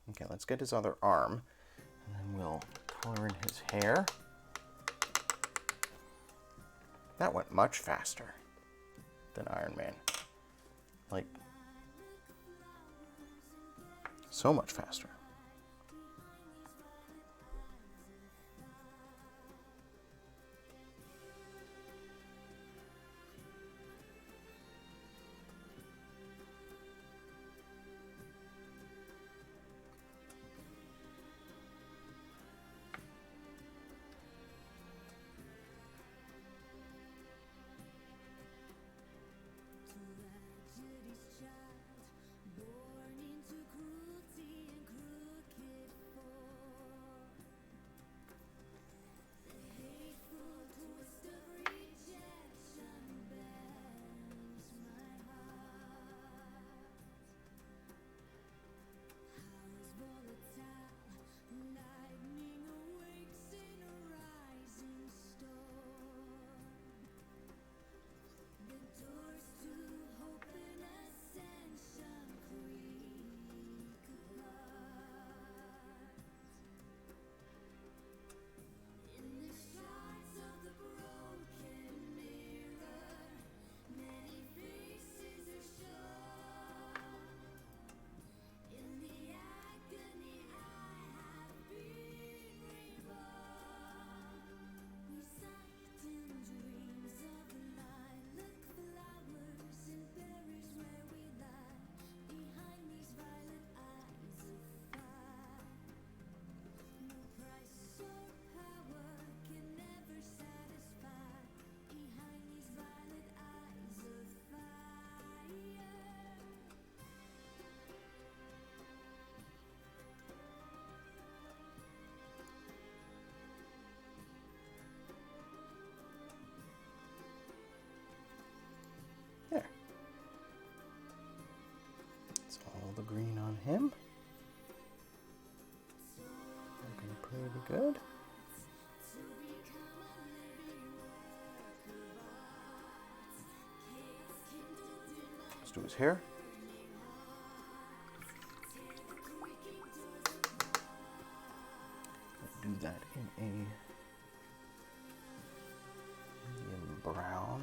Okay, let's get his other arm, and then we'll color in his hair. That went much faster than Iron Man. Like, so much faster. There. That's all the green on him. Looking pretty good. Let's do his hair. Do that in a medium brown.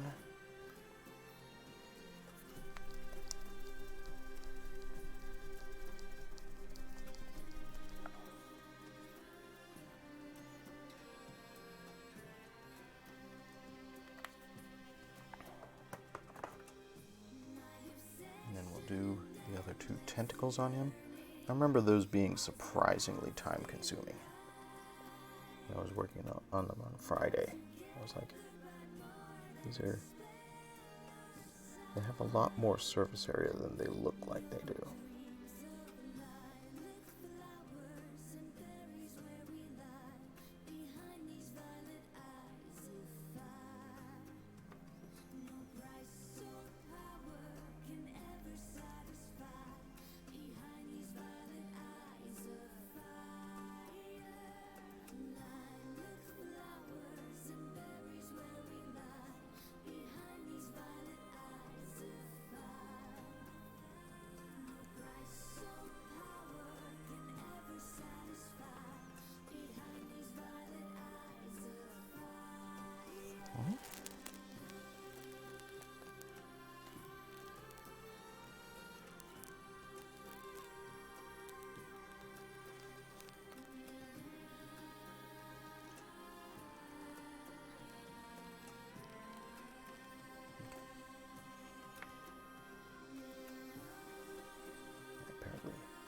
do the other two tentacles on him. I remember those being surprisingly time-consuming. I was working on them on Friday. I was like, they have a lot more surface area than they look like they do.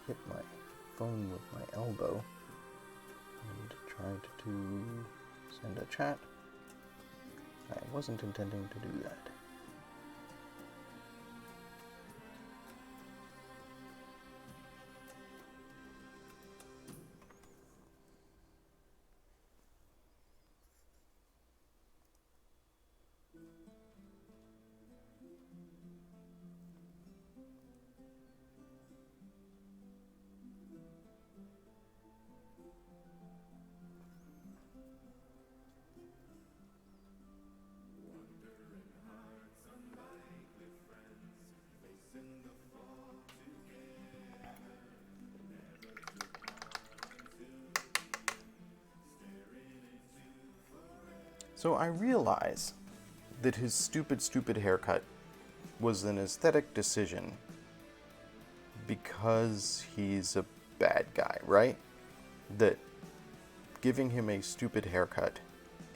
Hit my phone with my elbow and tried to send a chat. I wasn't intending to do that. So I realize that his stupid haircut was an aesthetic decision because he's a bad guy, right? That giving him a stupid haircut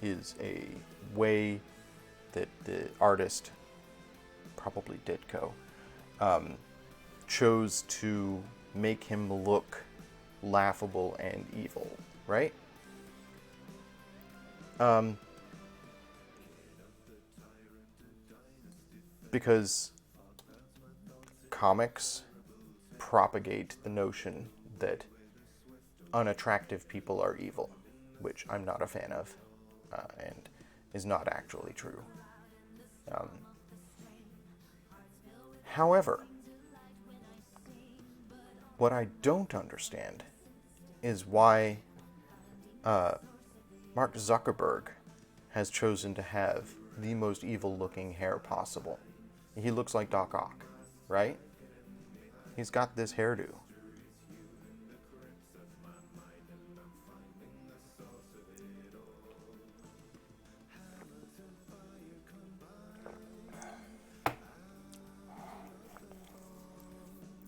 is a way that the artist, probably Ditko, chose to make him look laughable and evil, right? Because comics propagate the notion that unattractive people are evil, which I'm not a fan of, and is not actually true. However, what I don't understand is why Mark Zuckerberg has chosen to have the most evil-looking hair possible. He looks like Doc Ock, right? He's got this hairdo.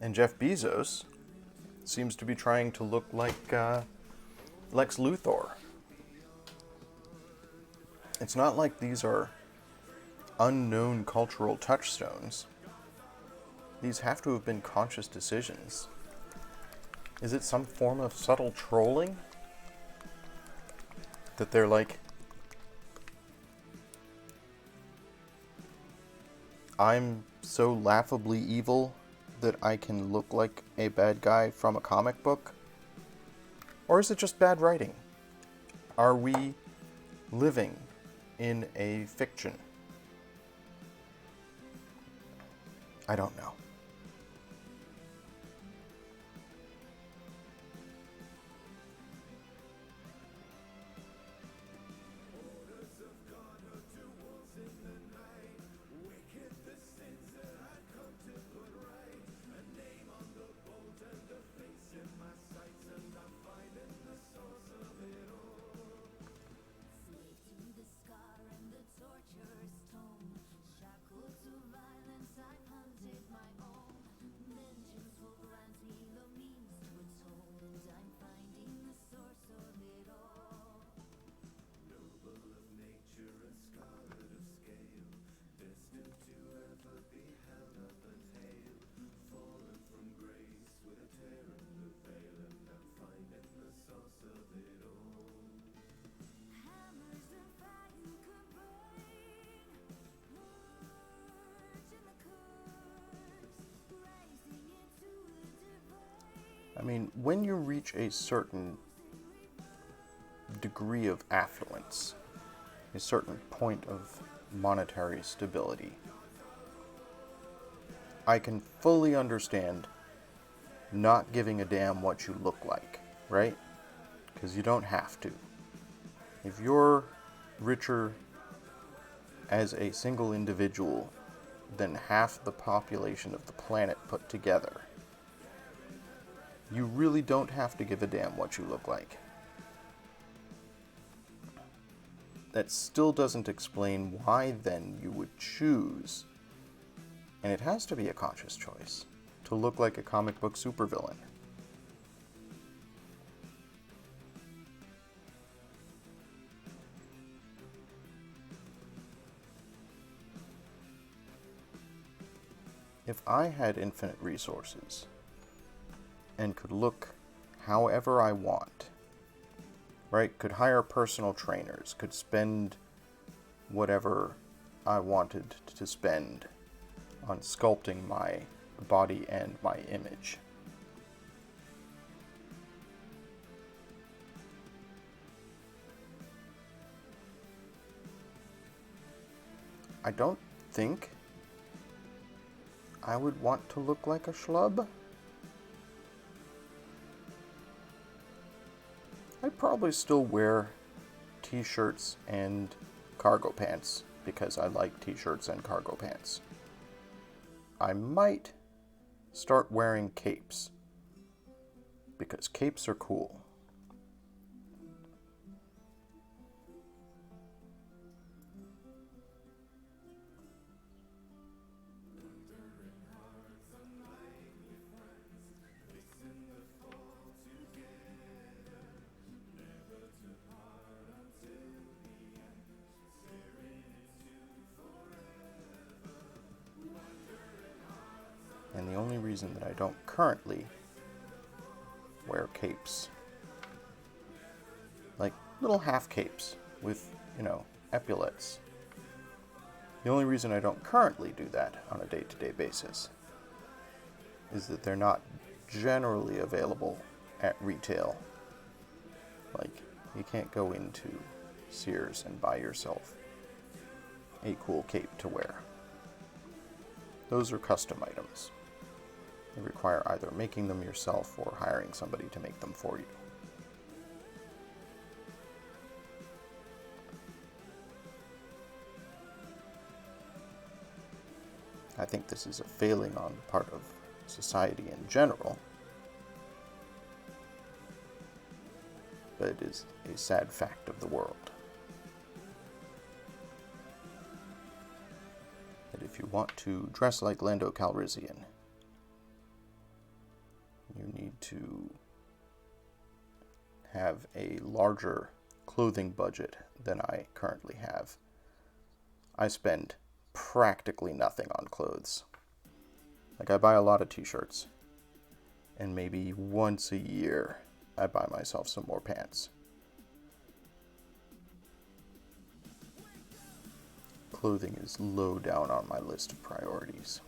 And Jeff Bezos seems to be trying to look like Lex Luthor. It's not like these are unknown cultural touchstones. These have to have been conscious decisions. Is it some form of subtle trolling? That they're like, I'm so laughably evil that I can look like a bad guy from a comic book? Or is it just bad writing? Are we living in a fiction? I don't know. Shackled to violence, I've hunted my own. I mean, when you reach a certain degree of affluence, a certain point of monetary stability, I can fully understand not giving a damn what you look like, right? Because you don't have to. If you're richer as a single individual than half the population of the planet put together, you really don't have to give a damn what you look like. That still doesn't explain why then you would choose, and it has to be a conscious choice, to look like a comic book supervillain. If I had infinite resources and could look however I want, right? Could hire personal trainers, could spend whatever I wanted to spend on sculpting my body and my image. I don't think I would want to look like a schlub. I'd probably still wear t-shirts and cargo pants because I like t-shirts and cargo pants. I might start wearing capes because capes are cool. And the only reason that I don't currently wear capes, like little half capes with, epaulets, the only reason I don't currently do that on a day-to-day basis is that they're not generally available at retail. Like, you can't go into Sears and buy yourself a cool cape to wear. Those are custom items. They require either making them yourself or hiring somebody to make them for you. I think this is a failing on the part of society in general, but it is a sad fact of the world. That if you want to dress like Lando Calrissian, you need to have a larger clothing budget than I currently have. I spend practically nothing on clothes. Like, I buy a lot of t-shirts, and maybe once a year I buy myself some more pants. Clothing is low down on my list of priorities.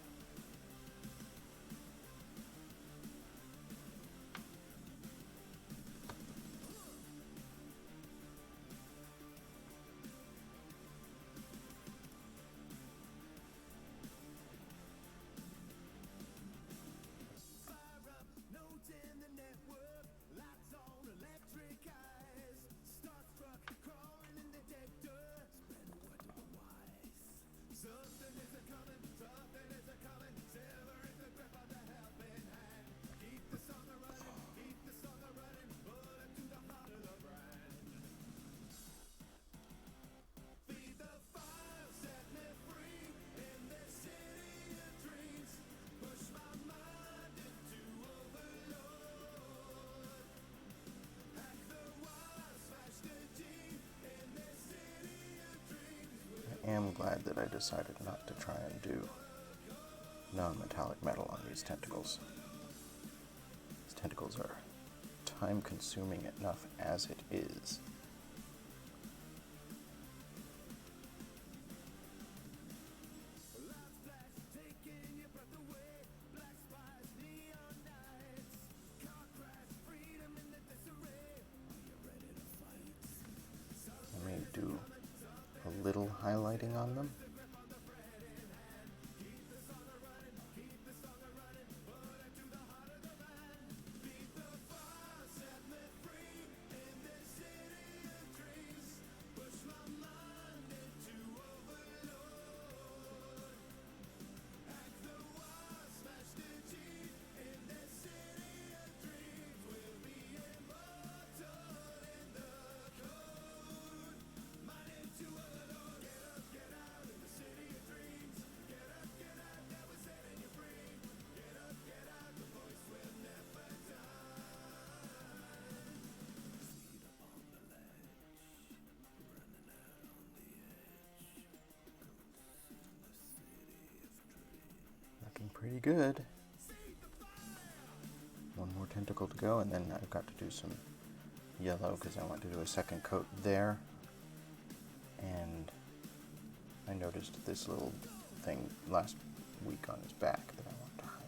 I am glad that I decided not to try and do non-metallic metal on these tentacles. These tentacles are time-consuming enough as it is. lighting on them. Looking pretty good. One more tentacle to go, and then I've got to do some yellow because I want to do a second coat there. And I noticed this little thing last week on his back that I want to highlight.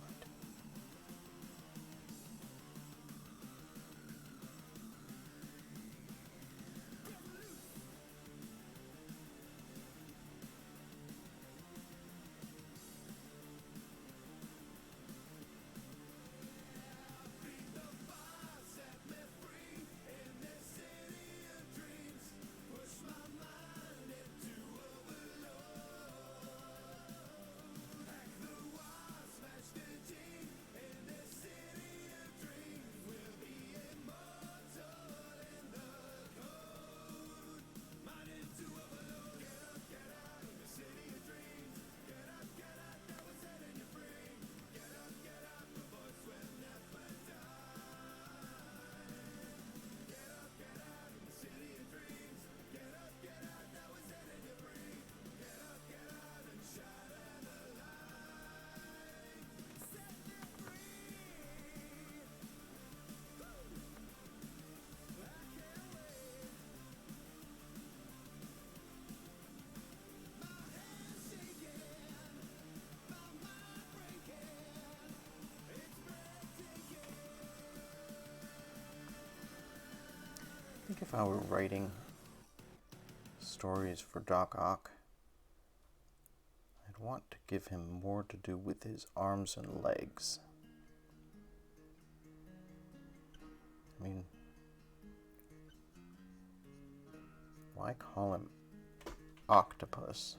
I think if I were writing stories for Doc Ock, I'd want to give him more to do with his arms and legs. I mean, why call him octopus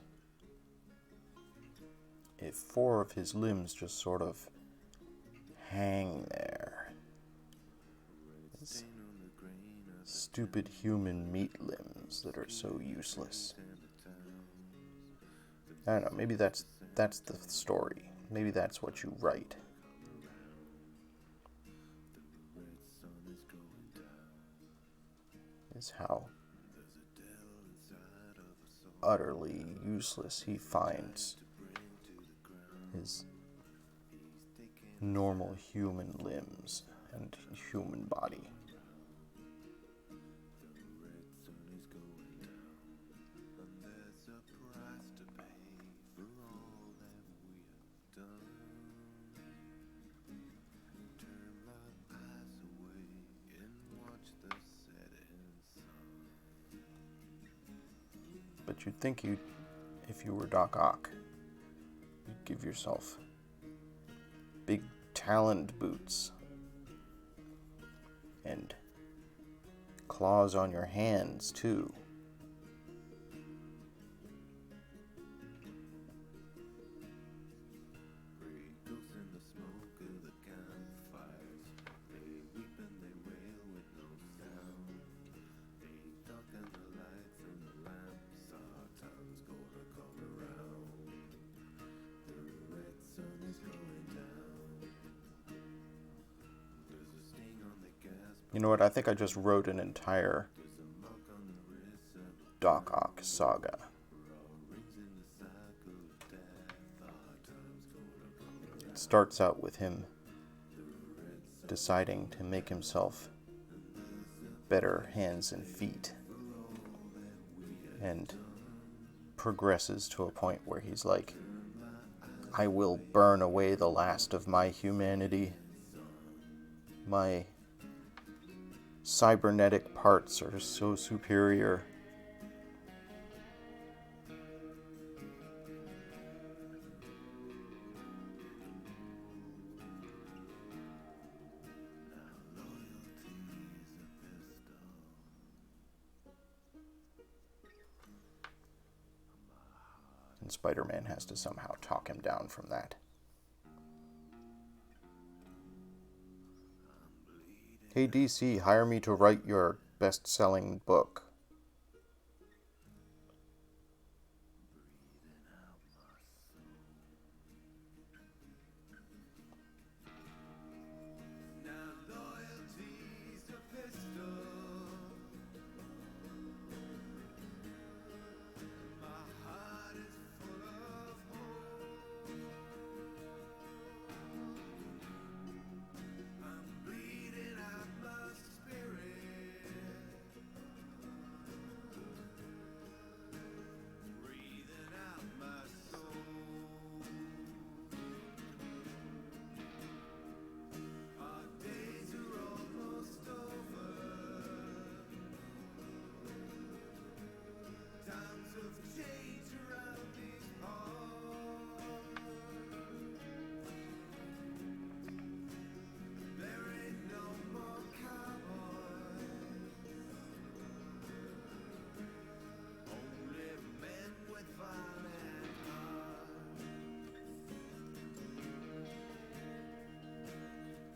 if 4 of his limbs just sort of hang there? His stupid human meat limbs that are so useless. I don't know, maybe that's the story. Maybe that's what you write. Is how utterly useless he finds his normal human limbs and human body. But you'd think if you were Doc Ock, you'd give yourself big taloned boots and claws on your hands too. You know what? I think I just wrote an entire Doc Ock saga. It starts out with him deciding to make himself better hands and feet, and progresses to a point where he's like, I will burn away the last of my humanity. My cybernetic parts are so superior. and Spider-Man has to somehow talk him down from that. Hey DC, hire me to write your best-selling book.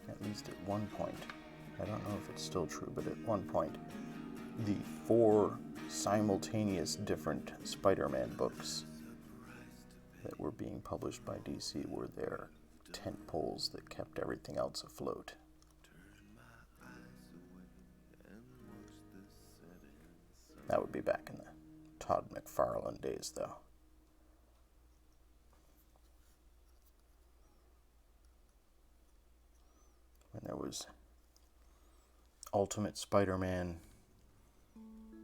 At least at one point, I don't know if it's still true, but at one point, the 4 simultaneous different Spider-Man books that were being published by DC were their tent poles that kept everything else afloat. That would be back in the Todd McFarlane days, though. When there was Ultimate Spider-Man,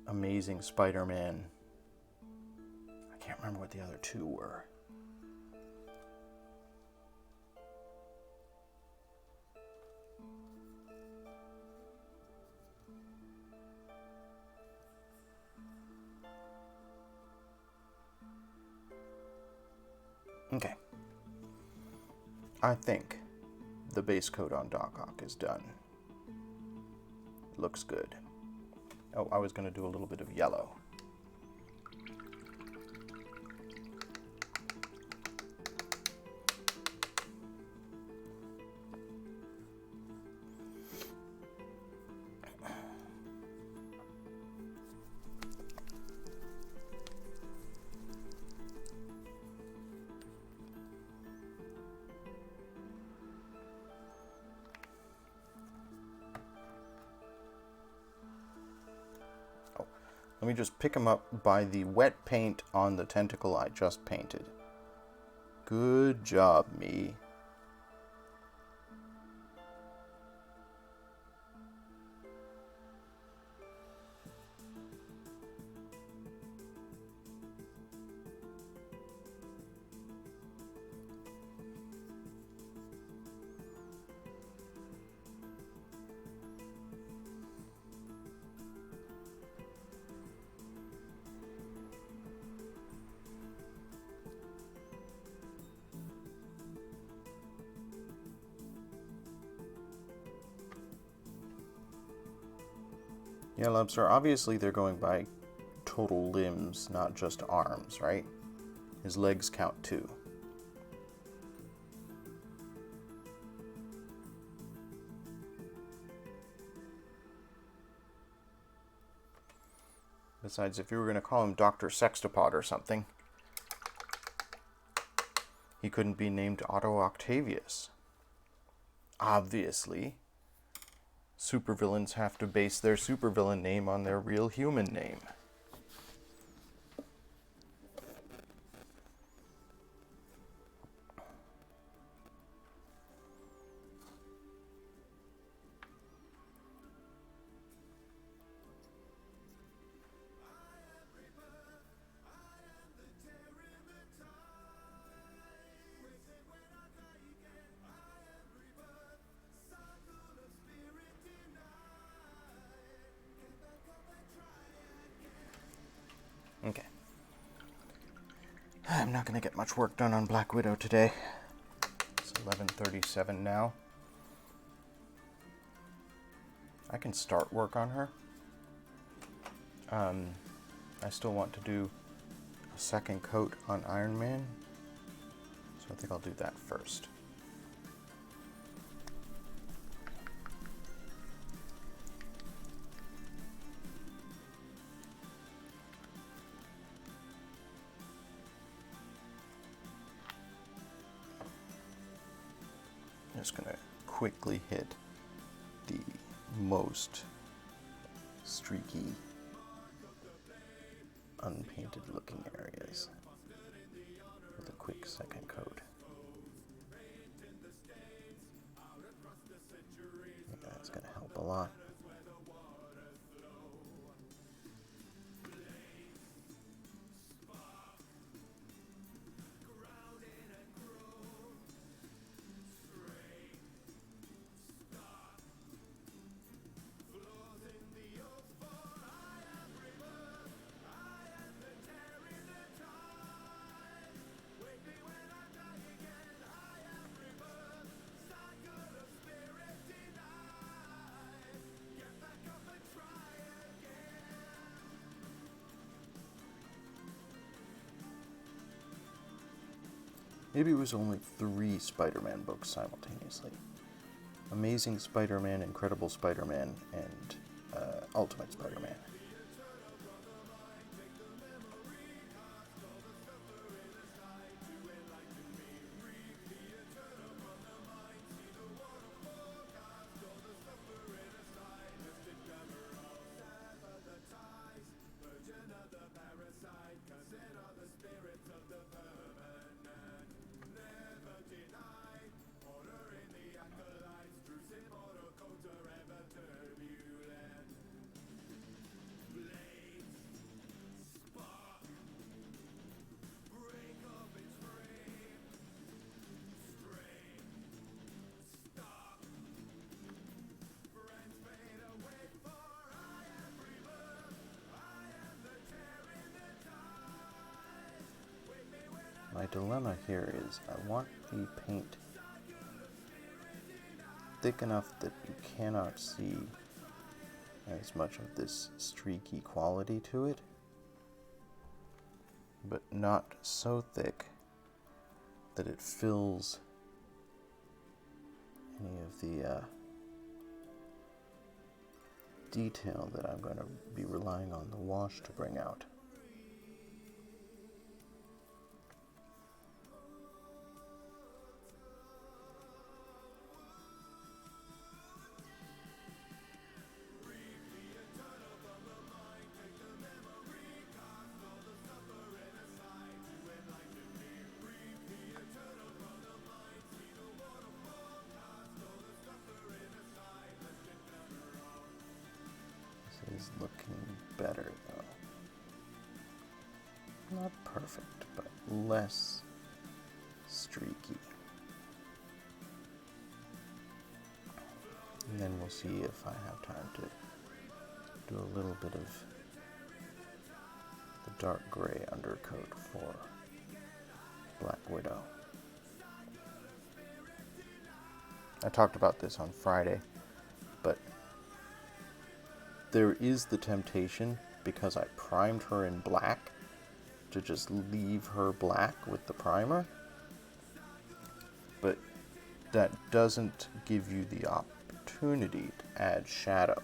Amazing Spider-Man. I can't remember what the other 2 were. Okay. I think the base coat on Doc Ock is done. Looks good. Oh, I was going to do a little bit of yellow. Let me just pick them up by the wet paint on the tentacle I just painted. Good job, me. Yeah, Lobster, obviously they're going by total limbs, not just arms, right? His legs count too. Besides, if you were going to call him Dr. Sextopod or something, he couldn't be named Otto Octavius. Obviously, supervillains have to base their supervillain name on their real human name. Okay. I'm not going to get much work done on Black Widow today. It's 11:37 now. I can start work on her. I still want to do a second coat on Iron Man, so I think I'll do that first. I'm just going to quickly hit the most streaky, unpainted looking areas with a quick second coat. I think that's going to help a lot. Maybe it was only 3 Spider-Man books simultaneously. Amazing Spider-Man, Incredible Spider-Man, and Ultimate Spider-Man. My dilemma here is I want the paint thick enough that you cannot see as much of this streaky quality to it, but not so thick that it fills any of the detail that I'm going to be relying on the wash to bring out. Is looking better though. Not perfect, but less streaky. And then we'll see if I have time to do a little bit of the dark gray undercoat for Black Widow. I talked about this on Friday, but there is the temptation, because I primed her in black, to just leave her black with the primer. But that doesn't give you the opportunity to add shadow.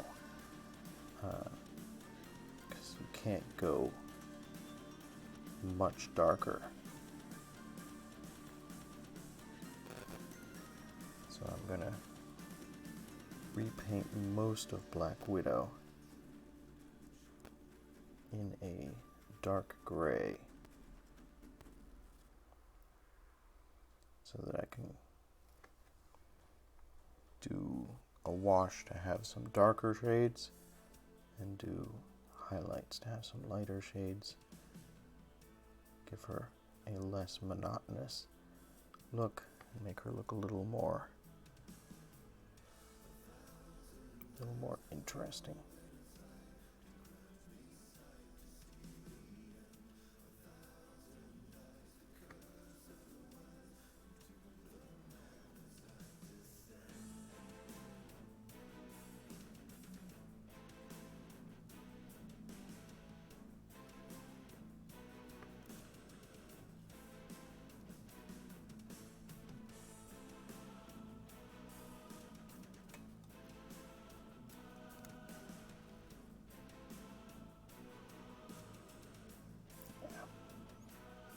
Because you can't go much darker. So I'm going to repaint most of Black Widow in a dark gray so that I can do a wash to have some darker shades and do highlights to have some lighter shades. Give her a less monotonous look and make her look a little more interesting.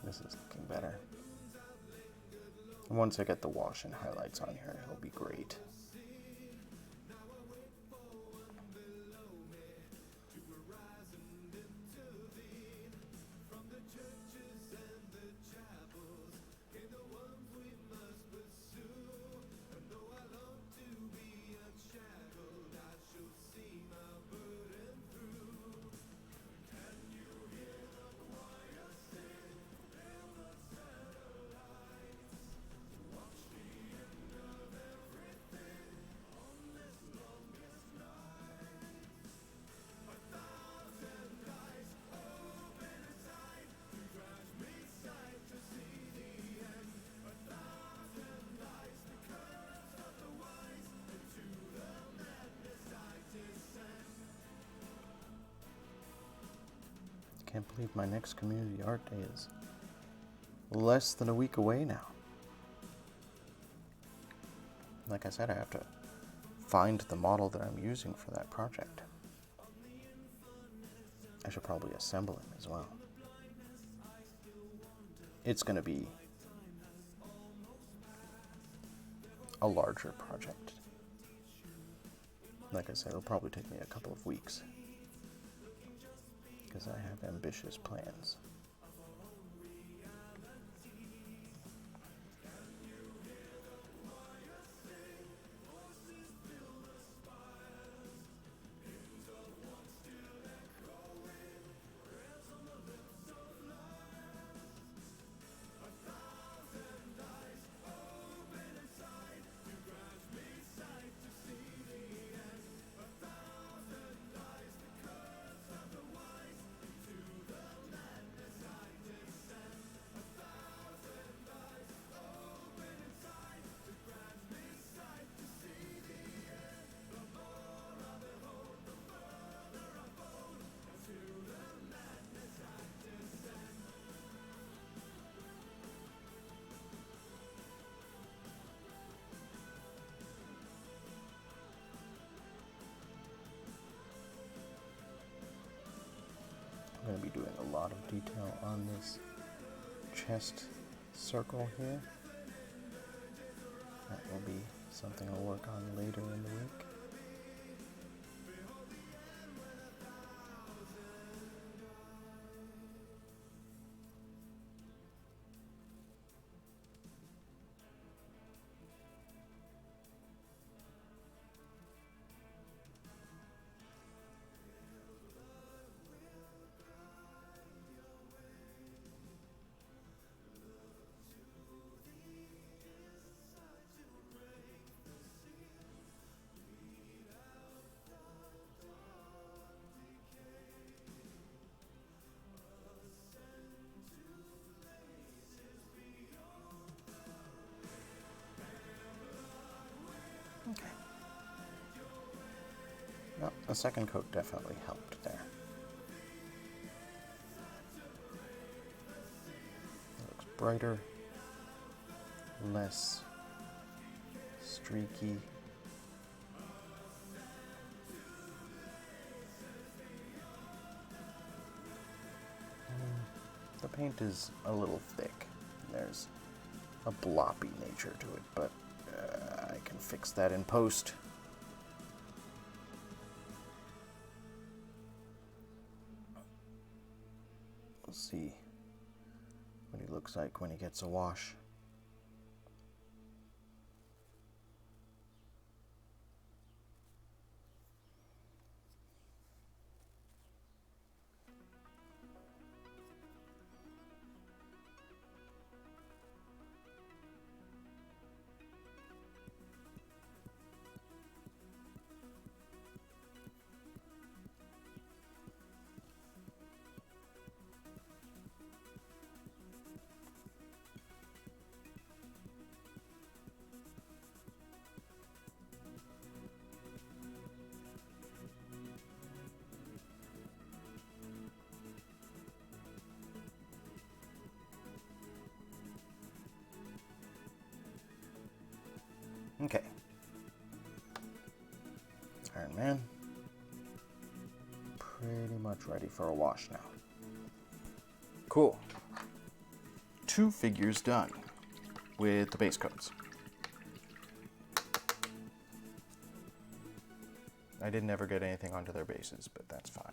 This is looking better. And once I get the wash and highlights on here, it'll be great. Can't believe my next community art day is less than a week away now. Like I said, I have to find the model that I'm using for that project. I should probably assemble him as well. It's going to be a larger project. Like I said, it'll probably take me a couple of weeks, because I have ambitious plans. I'm going to be doing a lot of detail on this chest circle here. That will be something I'll work on later in the week. Okay. No, a second coat definitely helped there. It looks brighter, less streaky. The paint is a little thick. There's a bloppy nature to it, but I can fix that in post. We'll see what he looks like when he gets a wash. Okay. Iron Man. Pretty much ready for a wash now. Cool. 2 figures done with the base coats. I didn't ever get anything onto their bases, but that's fine.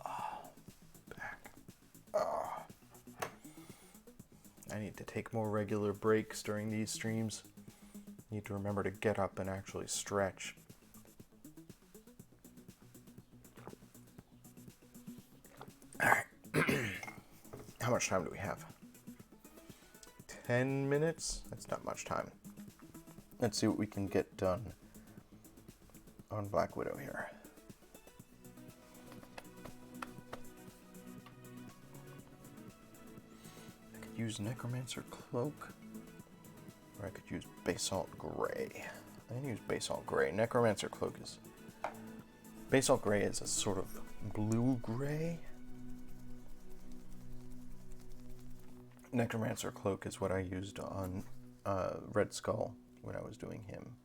Oh, back. Oh. I need to take more regular breaks during these streams. Need to remember to get up and actually stretch. Alright. How much time do we have? 10 minutes? That's not much time. Let's see what we can get done on Black Widow here. I could use Necromancer Cloak, or I could use Basalt Gray. I'm going to use Basalt Gray. Necromancer Cloak is... Basalt Gray is a sort of blue-gray. Necromancer Cloak is what I used on Red Skull when I was doing him.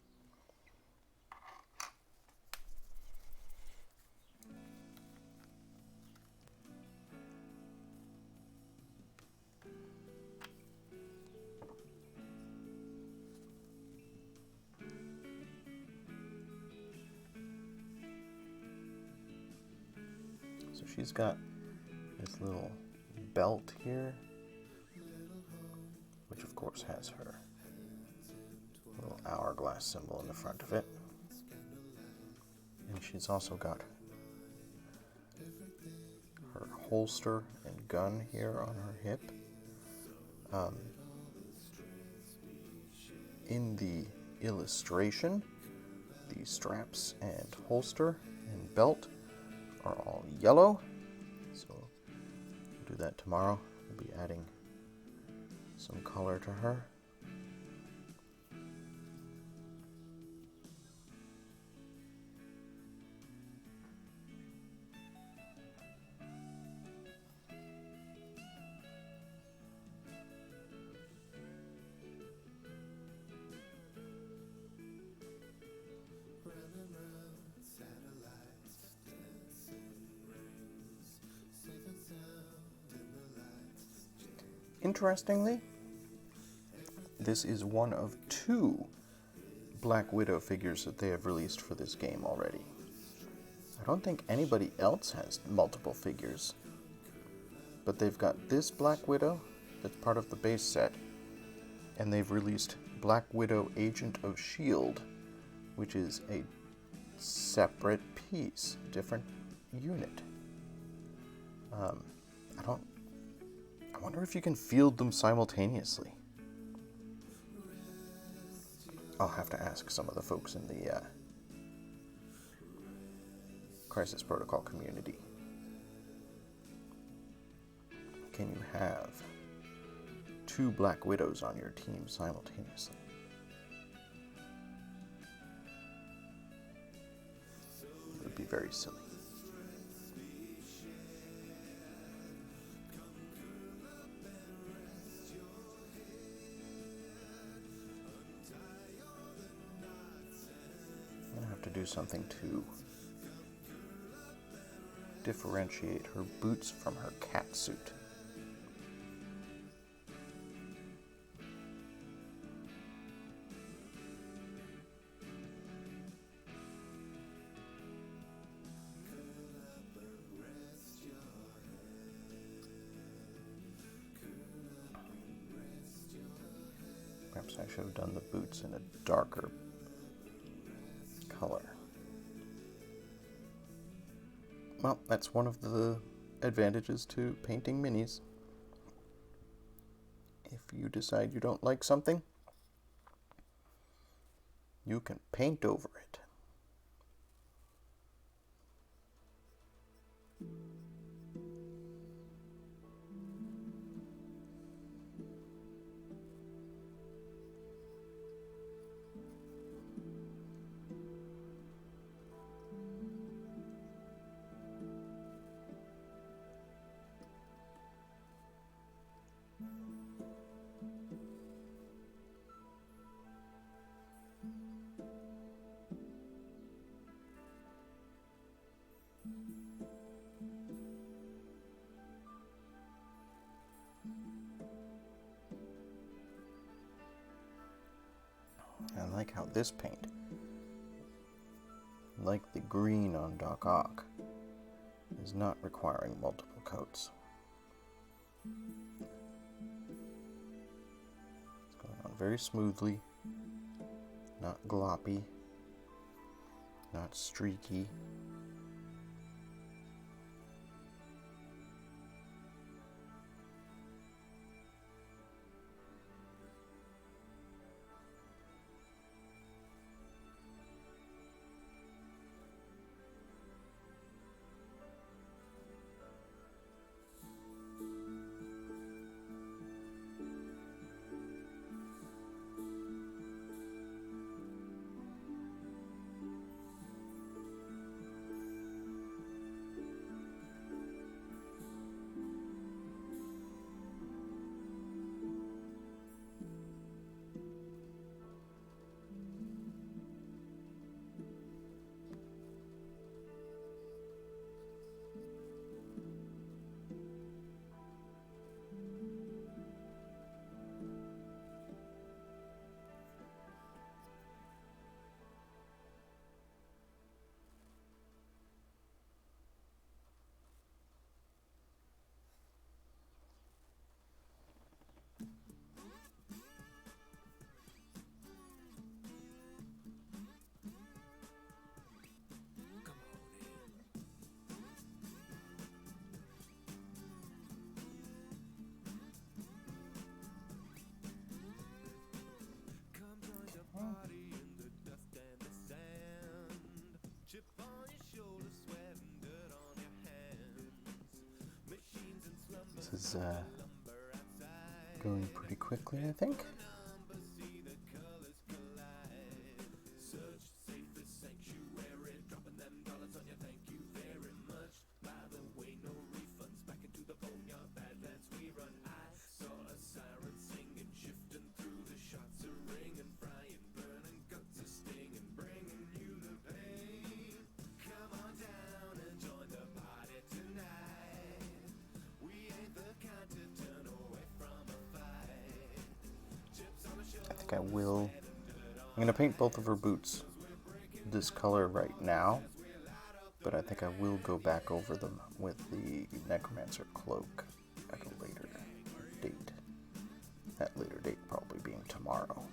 So she's got this little belt here, which of course has her little hourglass symbol in the front of it. And she's also got her holster and gun here on her hip. In the illustration, the straps and holster and belt are all yellow, so we'll do that tomorrow. We'll be adding some color to her. Interestingly, this is one of 2 Black Widow figures that they have released for this game already. I don't think anybody else has multiple figures, but they've got this Black Widow that's part of the base set, and they've released Black Widow Agent of S.H.I.E.L.D., which is a separate piece, different unit. I wonder if you can field them simultaneously. I'll have to ask some of the folks in the Crisis Protocol community. Can you have 2 Black Widows on your team simultaneously? It would be very silly. To do something to differentiate her boots from her cat suit. Perhaps I should have done the boots in a darker color. Well, that's one of the advantages to painting minis. If you decide you don't like something, you can paint over it. I like how this paint, like the green on Doc Ock, is not requiring multiple coats. It's going on very smoothly, not gloppy, not streaky. This is going pretty quickly, I think. I will. I'm going to paint both of her boots this color right now, but I think I will go back over them with the Necromancer cloak at a later date. That later date probably being tomorrow.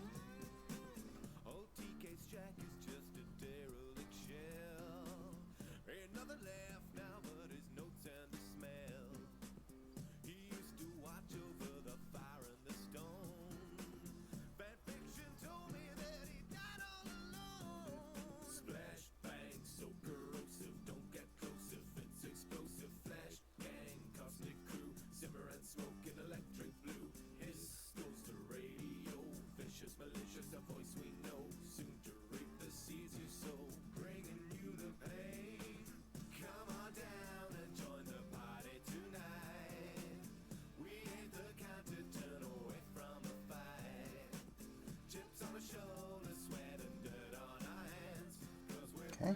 Okay,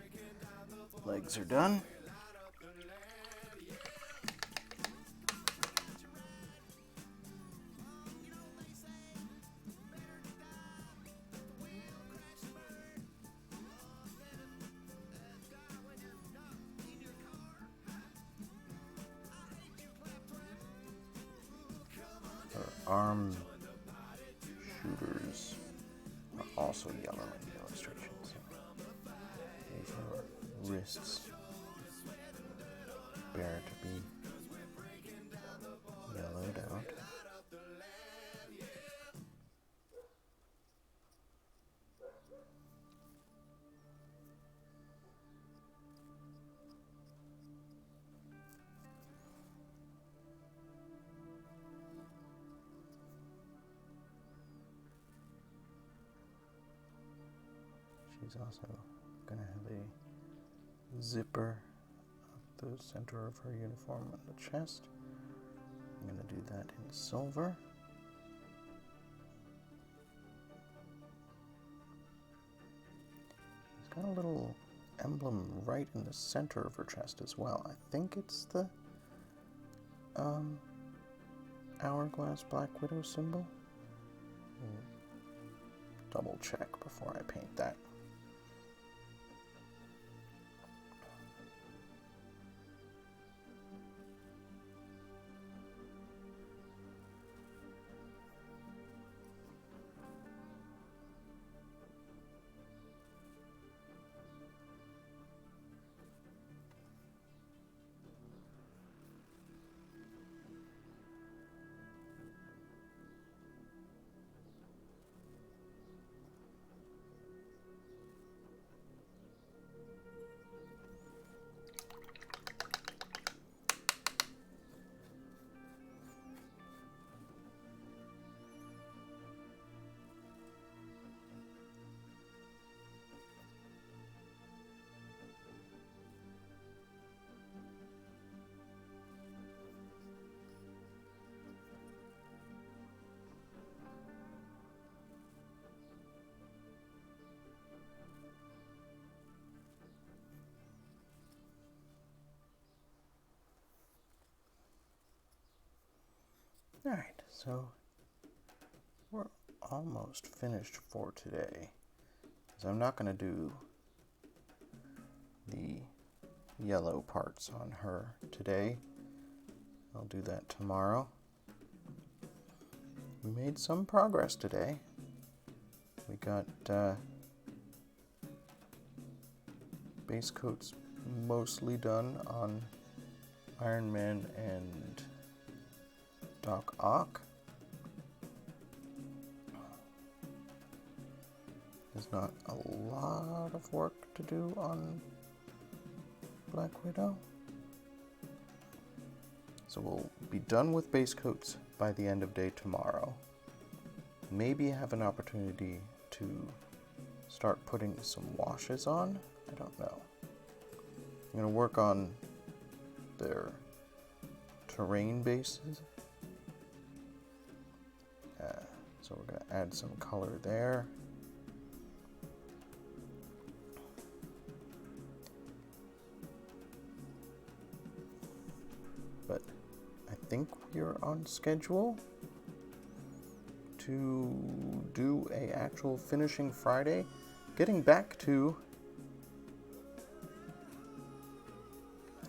legs are done. Her arm shooters are also yellow in the illustration. Leave her wrists bare to be yellowed out. She's also going to have a zipper at the center of her uniform on the chest. I'm going to do that in silver. She's got a little emblem right in the center of her chest as well. I think it's the hourglass Black Widow symbol. double check before I paint that. Alright, so we're almost finished for today. So I'm not going to do the yellow parts on her today. I'll do that tomorrow. We made some progress today. We got base coats mostly done on Iron Man and Doc Ock. There's not a lot of work to do on Black Widow. So we'll be done with base coats by the end of day tomorrow. Maybe have an opportunity to start putting some washes on. I don't know. I'm going to work on their terrain bases. So we're going to add some color there. But I think we're on schedule to do a actual finishing Friday. Getting back to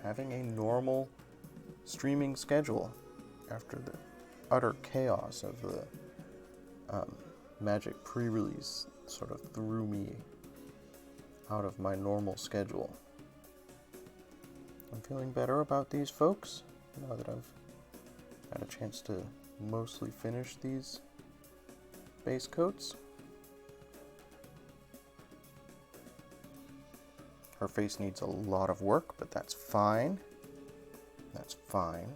having a normal streaming schedule after the utter chaos of the Magic pre-release sort of threw me out of my normal schedule. I'm feeling better about these folks now that I've had a chance to mostly finish these base coats. Her face needs a lot of work, but that's fine. That's fine.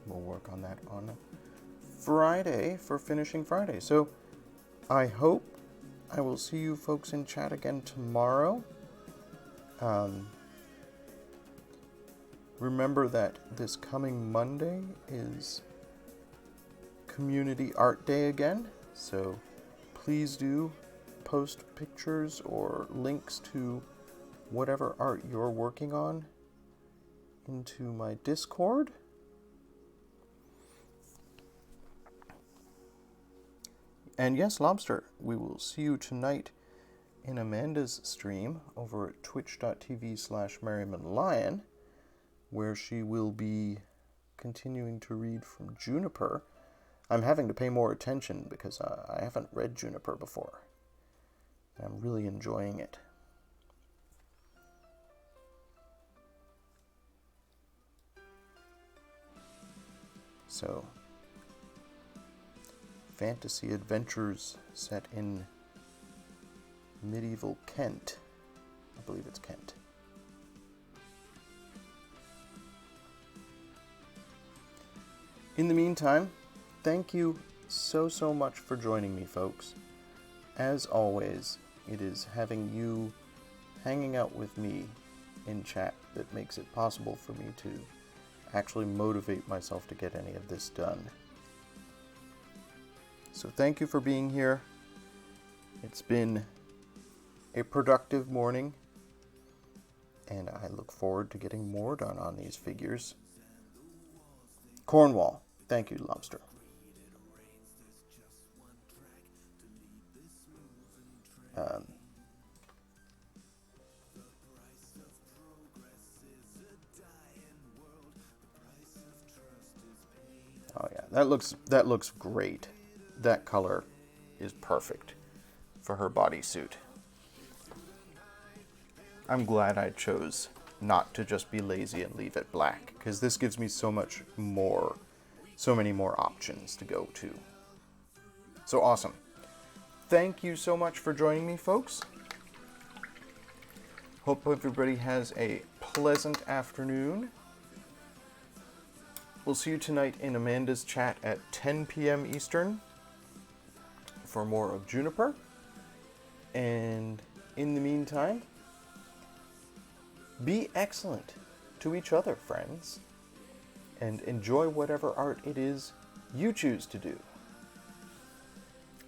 We'll work on that on Friday for finishing Friday. So I hope I will see you folks in chat again tomorrow. Remember that this coming Monday is Community Art Day again, so please do post pictures or links to whatever art you're working on into my Discord. And yes, Lobster, we will see you tonight in Amanda's stream over at twitch.tv/MerrimanLion, where she will be continuing to read from Juniper. I'm having to pay more attention because I haven't read Juniper before. I'm really enjoying it. So, fantasy adventures set in medieval Kent. I believe it's Kent. In the meantime, thank you so much for joining me, folks. As always, it is having you hanging out with me in chat that makes it possible for me to actually motivate myself to get any of this done. So thank you for being here. It's been a productive morning, and I look forward to getting more done on these figures. Cornwall, thank you, Lobster. Oh yeah, that looks great. That color is perfect for her bodysuit. I'm glad I chose not to just be lazy and leave it black, because this gives me so many more options to go to. So awesome. Thank you so much for joining me, folks. Hope everybody has a pleasant afternoon. We'll see you tonight in Amanda's chat at 10 p.m. Eastern for more of Juniper. And in the meantime, be excellent to each other, friends, and enjoy whatever art it is you choose to do.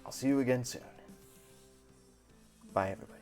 I'll see you again soon. Bye, everybody.